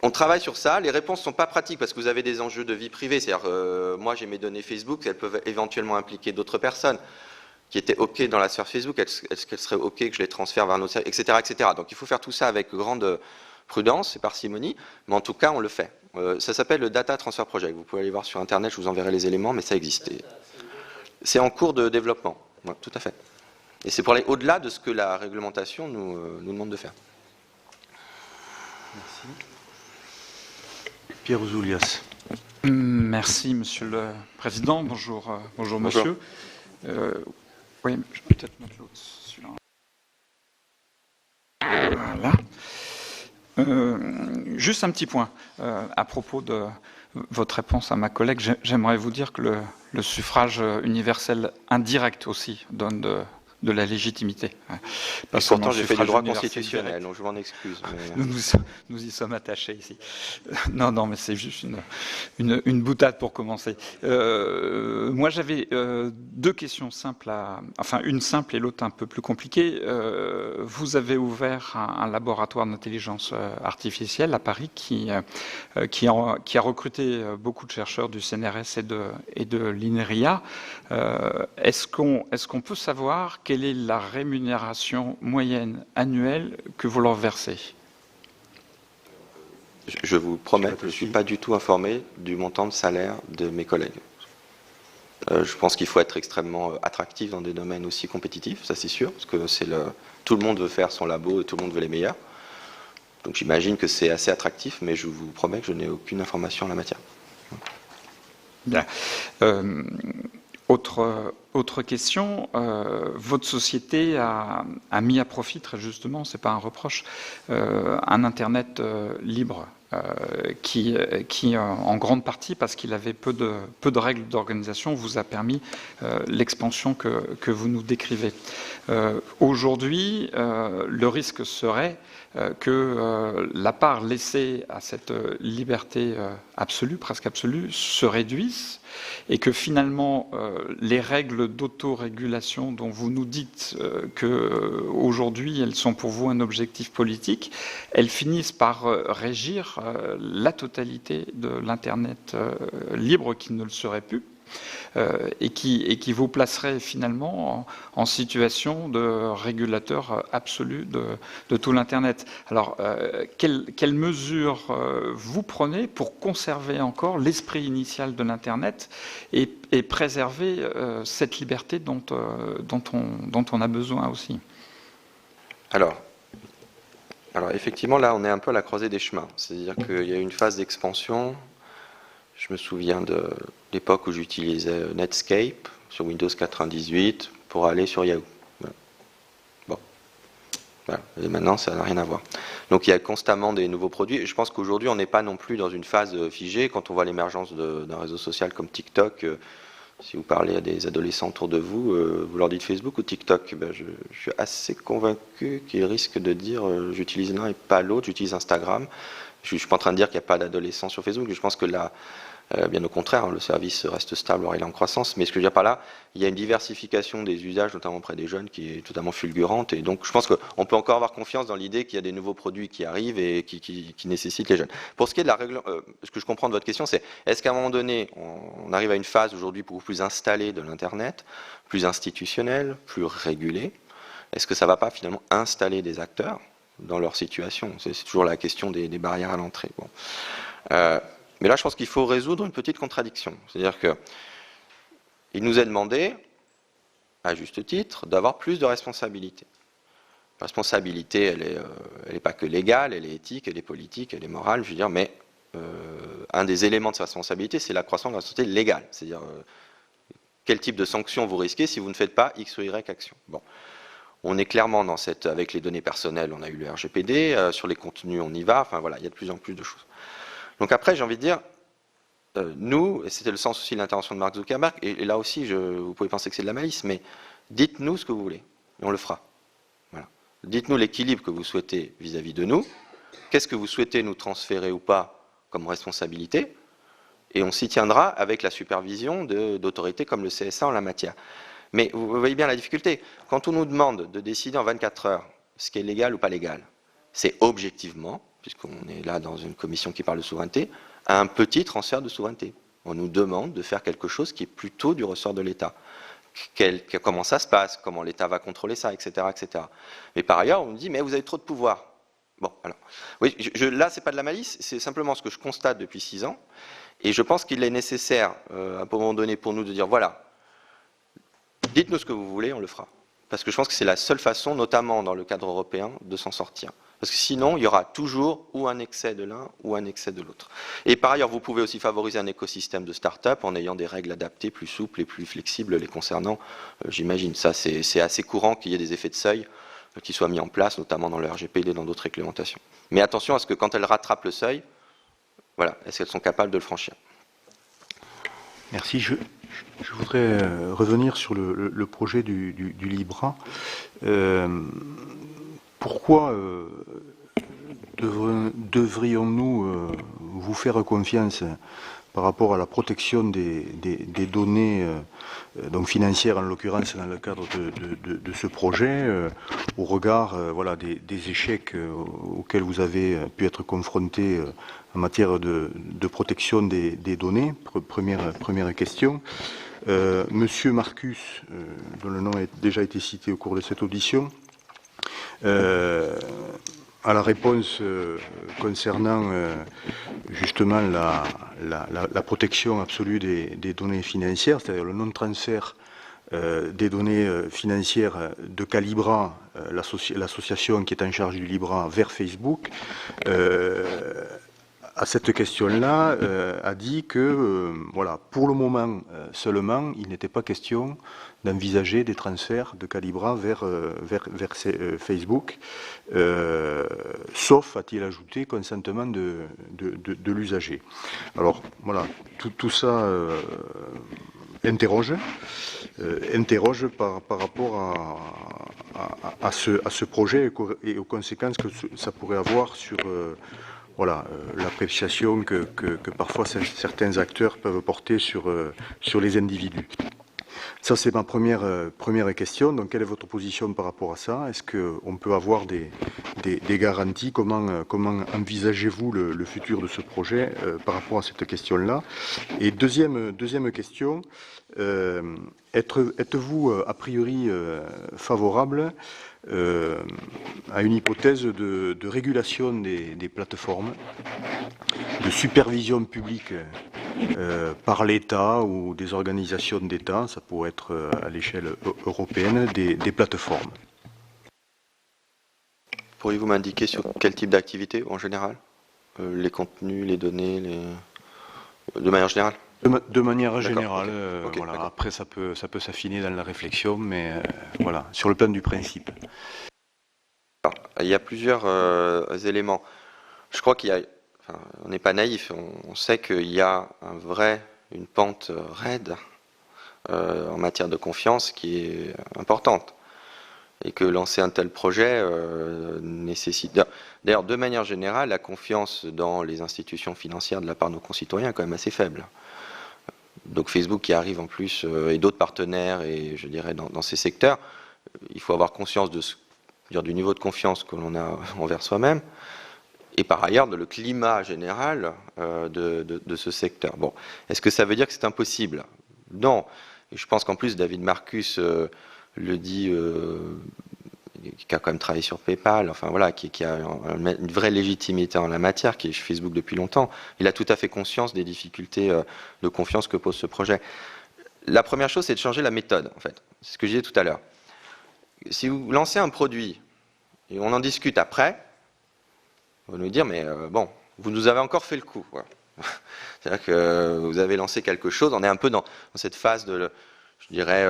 on travaille sur ça. Les réponses ne sont pas pratiques parce que vous avez des enjeux de vie privée. C'est-à-dire, moi, j'ai mes données Facebook, elles peuvent éventuellement impliquer d'autres personnes qui étaient OK dans la sphère Facebook. Est-ce qu'elles seraient OK que je les transfère vers nos services, etc., etc. Donc, il faut faire tout ça avec grande prudence et parcimonie, mais en tout cas, on le fait. Ça s'appelle le Data Transfer Project. Vous pouvez aller voir sur Internet, je vous enverrai les éléments, mais ça existe. C'est en cours de développement. Ouais, tout à fait. Et c'est pour aller au-delà de ce que la réglementation nous demande de faire. Merci. Pierre Ouzoulias. Merci, Monsieur le Président. Bonjour, bonjour, Monsieur. Oui, je vais peut-être mettre l'autre, celui-là. Voilà. Juste un petit point à propos de votre réponse à ma collègue. J'aimerais vous dire que le suffrage universel indirect aussi donne de la légitimité. Pourtant, j'ai fait du droit constitutionnel, donc je m'en excuse. Mais... Nous y sommes attachés ici. Non, mais c'est juste une boutade pour commencer. Moi, j'avais deux questions simples, enfin une simple et l'autre un peu plus compliquée. Vous avez ouvert un laboratoire d'intelligence artificielle à Paris qui a recruté beaucoup de chercheurs du CNRS et de l'INRIA. Est-ce qu'on peut savoir quelle est la rémunération moyenne annuelle que vous leur versez? Je vous promets que je ne suis pas du tout informé du montant de salaire de mes collègues. Je pense qu'il faut être extrêmement attractif dans des domaines aussi compétitifs, ça c'est sûr, parce que tout le monde veut faire son labo et tout le monde veut les meilleurs. Donc j'imagine que c'est assez attractif, mais je vous promets que je n'ai aucune information en la matière. Bien. Autre question, votre société a mis à profit, très justement, c'est pas un reproche, un Internet libre qui en grande partie, parce qu'il avait peu de règles d'organisation, vous a permis l'expansion que vous nous décrivez. Aujourd'hui, le risque serait que la part laissée à cette liberté absolue, presque absolue, se réduise et que finalement les règles d'autorégulation dont vous nous dites qu'aujourd'hui elles sont pour vous un objectif politique, elles finissent par régir la totalité de l'Internet libre qui ne le serait plus. Et qui vous placerait finalement en situation de régulateur absolu de tout l'Internet. Alors, quelles mesures vous prenez pour conserver encore l'esprit initial de l'Internet et préserver cette liberté dont on a besoin aussi? Alors, effectivement, là, on est un peu à la croisée des chemins. C'est-à-dire qu'il y a eu une phase d'expansion. Je me souviens de l'époque où j'utilisais Netscape sur Windows 98 pour aller sur Yahoo. Bon. Voilà. Et maintenant, ça n'a rien à voir. Donc il y a constamment des nouveaux produits. Je pense qu'aujourd'hui, on n'est pas non plus dans une phase figée. Quand on voit l'émergence d'un réseau social comme TikTok, si vous parlez à des adolescents autour de vous, vous leur dites Facebook ou TikTok, je suis assez convaincu qu'ils risquent de dire j'utilise l'un et pas l'autre, j'utilise Instagram. Je ne suis pas en train de dire qu'il n'y a pas d'adolescents sur Facebook, je pense que là, bien au contraire, le service reste stable, alors il est en croissance. Mais ce que je veux dire par là, il y a une diversification des usages, notamment auprès des jeunes, qui est totalement fulgurante. Et donc, je pense qu'on peut encore avoir confiance dans l'idée qu'il y a des nouveaux produits qui arrivent et qui nécessitent les jeunes. Pour ce qui est de la règle, ce que je comprends de votre question, c'est est-ce qu'à un moment donné, on arrive à une phase aujourd'hui beaucoup plus installée de l'Internet, plus institutionnelle, plus régulée? Est-ce que ça ne va pas finalement installer des acteurs dans leur situation? C'est toujours la question des barrières à l'entrée. Bon. Mais là, je pense qu'il faut résoudre une petite contradiction. C'est-à-dire qu'il nous est demandé, à juste titre, d'avoir plus de responsabilité. La responsabilité, elle n'est pas que légale, elle est éthique, elle est politique, elle est morale, je veux dire, mais un des éléments de sa responsabilité, c'est l'accroissement de la responsabilité légale. C'est-à-dire, quel type de sanctions vous risquez si vous ne faites pas X ou Y action. Bon. On est clairement dans avec les données personnelles, on a eu le RGPD, sur les contenus, on y va, enfin voilà, il y a de plus en plus de choses. Donc après, j'ai envie de dire, nous, et c'était le sens aussi de l'intervention de Mark Zuckerberg, et là aussi, vous pouvez penser que c'est de la malice, mais dites-nous ce que vous voulez, et on le fera. Voilà. Dites-nous l'équilibre que vous souhaitez vis-à-vis de nous, qu'est-ce que vous souhaitez nous transférer ou pas comme responsabilité, et on s'y tiendra avec la supervision d'autorités comme le CSA en la matière. Mais vous voyez bien la difficulté. Quand on nous demande de décider en 24 heures ce qui est légal ou pas légal, c'est objectivement, puisqu'on est là dans une commission qui parle de souveraineté, un petit transfert de souveraineté. On nous demande de faire quelque chose qui est plutôt du ressort de l'État. Comment ça se passe, comment l'État va contrôler ça, etc., etc. Mais par ailleurs, on nous dit, mais vous avez trop de pouvoir. Bon, alors, oui, là, c'est pas de la malice, c'est simplement ce que je constate depuis 6 ans, et je pense qu'il est nécessaire, à un moment donné, pour nous de dire, voilà, dites-nous ce que vous voulez, on le fera. Parce que je pense que c'est la seule façon, notamment dans le cadre européen, de s'en sortir. Parce que sinon, il y aura toujours ou un excès de l'un ou un excès de l'autre. Et par ailleurs, vous pouvez aussi favoriser un écosystème de start-up en ayant des règles adaptées, plus souples et plus flexibles les concernant. J'imagine, ça c'est assez courant qu'il y ait des effets de seuil qui soient mis en place, notamment dans le RGPD et dans d'autres réglementations. Mais attention à ce que quand elles rattrapent le seuil, voilà, est-ce qu'elles sont capables de le franchir? Merci. Je voudrais revenir sur le projet du Libra. Pourquoi devrions-nous vous faire confiance par rapport à la protection des données donc financières, en l'occurrence dans le cadre de ce projet, au regard voilà, des échecs auxquels vous avez pu être confrontés en matière de protection des données? Première question. Monsieur Marcus, dont le nom a déjà été cité au cours de cette audition, à la réponse concernant justement la protection absolue des données financières, c'est-à-dire le non-transfert des données financières de Calibra, l'association qui est en charge du Libra, vers Facebook, à cette question-là, a dit que, voilà, pour le moment seulement, il n'était pas question d'envisager des transferts de Calibra vers Facebook, sauf, a-t-il ajouté, consentement de l'usager. Alors, voilà, tout ça interroge par rapport à ce projet et aux conséquences que ça pourrait avoir sur l'appréciation que parfois certains acteurs peuvent porter sur les individus. Ça, c'est ma première question. Donc, quelle est votre position par rapport à ça? Est-ce qu'on peut avoir des garanties? Comment envisagez-vous le futur de ce projet par rapport à cette question-là? Et deuxième question, êtes-vous a priori favorable à une hypothèse de régulation des plateformes, de supervision publique par l'État ou des organisations d'État, ça pourrait être à l'échelle européenne, des plateformes? Pourriez-vous m'indiquer sur quel type d'activité en général? Les contenus, les données, de manière générale? De manière générale, Okay, voilà. Après ça peut s'affiner dans la réflexion, mais voilà, sur le plan du principe. Alors, il y a plusieurs éléments. Je crois on n'est pas naïf, on sait qu'il y a une pente raide en matière de confiance qui est importante. Et que lancer un tel projet nécessite... D'ailleurs, de manière générale, la confiance dans les institutions financières de la part de nos concitoyens est quand même assez faible. Donc Facebook qui arrive en plus, et d'autres partenaires, et je dirais dans ces secteurs, il faut avoir conscience du niveau de confiance que l'on a envers soi-même, et par ailleurs de le climat général de ce secteur. Bon, est-ce que ça veut dire que c'est impossible? Non. Et je pense qu'en plus, David Marcus le dit, qui a quand même travaillé sur PayPal, enfin voilà, qui a une vraie légitimité en la matière, qui est chez Facebook depuis longtemps. Il a tout à fait conscience des difficultés de confiance que pose ce projet. La première chose, c'est de changer la méthode, en fait. C'est ce que je disais tout à l'heure. Si vous lancez un produit et on en discute après, vous allez nous dire, mais bon, vous nous avez encore fait le coup. Voilà. C'est-à-dire que vous avez lancé quelque chose, on est un peu dans cette phase je dirais,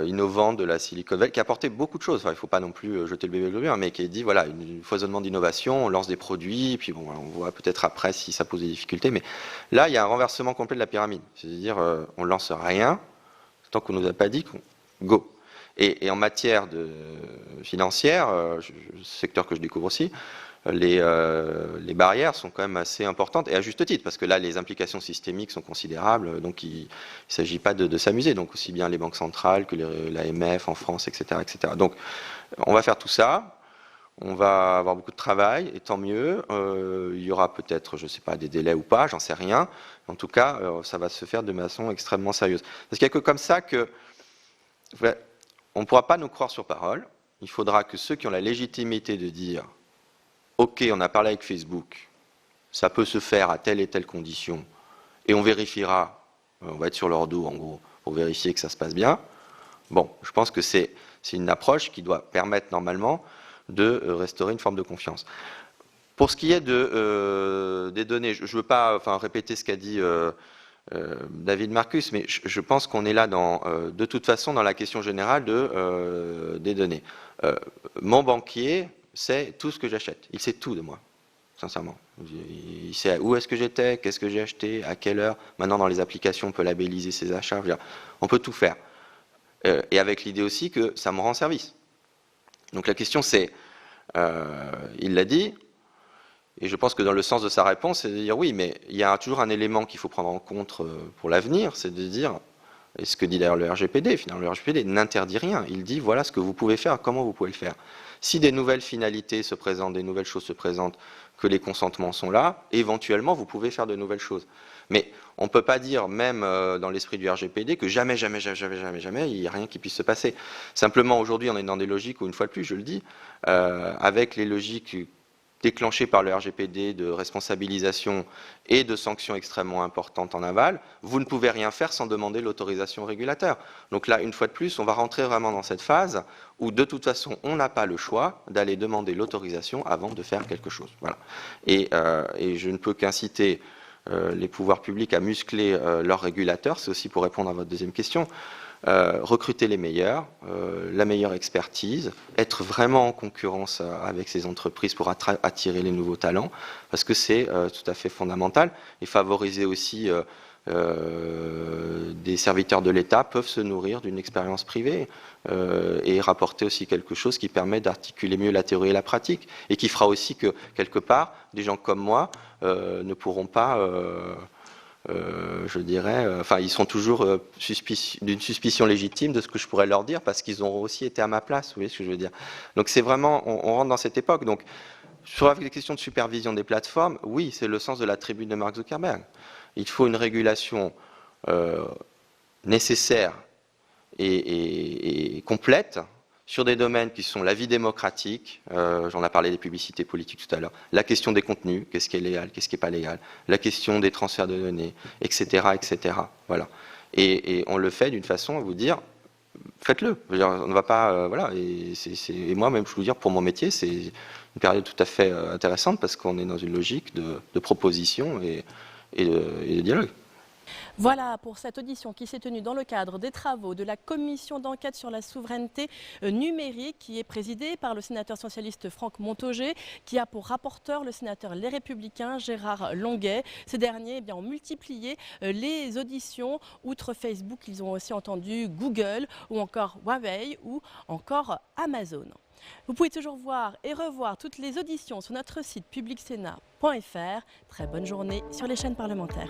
innovante de la Silicon Valley, qui a apporté beaucoup de choses. Enfin, il ne faut pas non plus jeter le bébé avec le bain, mais qui dit, voilà, un foisonnement d'innovation, on lance des produits, puis bon, on voit peut-être après si ça pose des difficultés. Mais là, il y a un renversement complet de la pyramide. C'est-à-dire, on ne lance rien, tant qu'on ne nous a pas dit qu'on go. Et en matière financière, secteur que je découvre aussi, les barrières sont quand même assez importantes, et à juste titre, parce que là, les implications systémiques sont considérables, donc il ne s'agit pas de s'amuser, donc aussi bien les banques centrales que l'AMF en France, etc., etc. Donc, on va faire tout ça, on va avoir beaucoup de travail, et tant mieux, il y aura peut-être, je ne sais pas, des délais ou pas, j'en sais rien, en tout cas, ça va se faire de façon extrêmement sérieuse. Parce qu'il n'y a que comme ça que... On ne pourra pas nous croire sur parole, il faudra que ceux qui ont la légitimité de dire OK, on a parlé avec Facebook, ça peut se faire à telle et telle condition, et on vérifiera, on va être sur leur dos en gros, pour vérifier que ça se passe bien. Bon, je pense que c'est une approche qui doit permettre normalement de restaurer une forme de confiance. Pour ce qui est des données, je ne veux pas répéter ce qu'a dit David Marcus, mais je pense qu'on est là de toute façon dans la question générale des données. Mon banquier sait tout ce que j'achète. Il sait tout de moi, sincèrement. Il sait où est-ce que j'étais, qu'est-ce que j'ai acheté, à quelle heure. Maintenant, dans les applications, on peut labelliser ses achats. On peut tout faire. Et avec l'idée aussi que ça me rend service. Donc la question c'est, il l'a dit, et je pense que dans le sens de sa réponse, c'est de dire oui, mais il y a toujours un élément qu'il faut prendre en compte pour l'avenir, c'est de dire, et ce que dit d'ailleurs le RGPD, finalement le RGPD n'interdit rien, il dit voilà ce que vous pouvez faire, comment vous pouvez le faire. Si des nouvelles finalités se présentent, des nouvelles choses se présentent, que les consentements sont là, éventuellement vous pouvez faire de nouvelles choses. Mais on ne peut pas dire, même dans l'esprit du RGPD, que jamais, il n'y a rien qui puisse se passer. Simplement aujourd'hui on est dans des logiques où, une fois de plus, je le dis, avec les logiques déclenchées par le RGPD de responsabilisation et de sanctions extrêmement importantes en aval, vous ne pouvez rien faire sans demander l'autorisation au régulateur. Donc là, une fois de plus, on va rentrer vraiment dans cette phase où de toute façon, on n'a pas le choix d'aller demander l'autorisation avant de faire quelque chose. Voilà. Et je ne peux qu'inciter les pouvoirs publics à muscler leurs régulateurs, c'est aussi pour répondre à votre deuxième question. Recruter les meilleurs, la meilleure expertise, être vraiment en concurrence avec ces entreprises pour attirer les nouveaux talents, parce que c'est tout à fait fondamental, et favoriser aussi des serviteurs de l'État peuvent se nourrir d'une expérience privée et rapporter aussi quelque chose qui permet d'articuler mieux la théorie et la pratique, et qui fera aussi que, quelque part, des gens comme moi ne pourront pas... je dirais, enfin, ils sont toujours d'une suspicion légitime de ce que je pourrais leur dire parce qu'ils ont aussi été à ma place, vous voyez ce que je veux dire. Donc c'est vraiment, on rentre dans cette époque. Donc sur les questions de supervision des plateformes, oui, c'est le sens de la tribune de Mark Zuckerberg. Il faut une régulation nécessaire et complète sur des domaines qui sont la vie démocratique, j'en ai parlé des publicités politiques tout à l'heure, la question des contenus, qu'est-ce qui est légal, qu'est-ce qui n'est pas légal, la question des transferts de données, etc. etc. Voilà. Et on le fait d'une façon à vous dire, faites-le. On ne va pas... voilà. Et moi-même, je vous dire, pour mon métier, c'est une période tout à fait intéressante parce qu'on est dans une logique de proposition et de dialogue. Voilà pour cette audition qui s'est tenue dans le cadre des travaux de la commission d'enquête sur la souveraineté numérique qui est présidée par le sénateur socialiste Franck Montaugé, qui a pour rapporteur le sénateur Les Républicains Gérard Longuet. Ces derniers ont multiplié les auditions. Outre Facebook, ils ont aussi entendu Google ou encore Huawei ou encore Amazon. Vous pouvez toujours voir et revoir toutes les auditions sur notre site publicsénat.fr. Très bonne journée sur les chaînes parlementaires.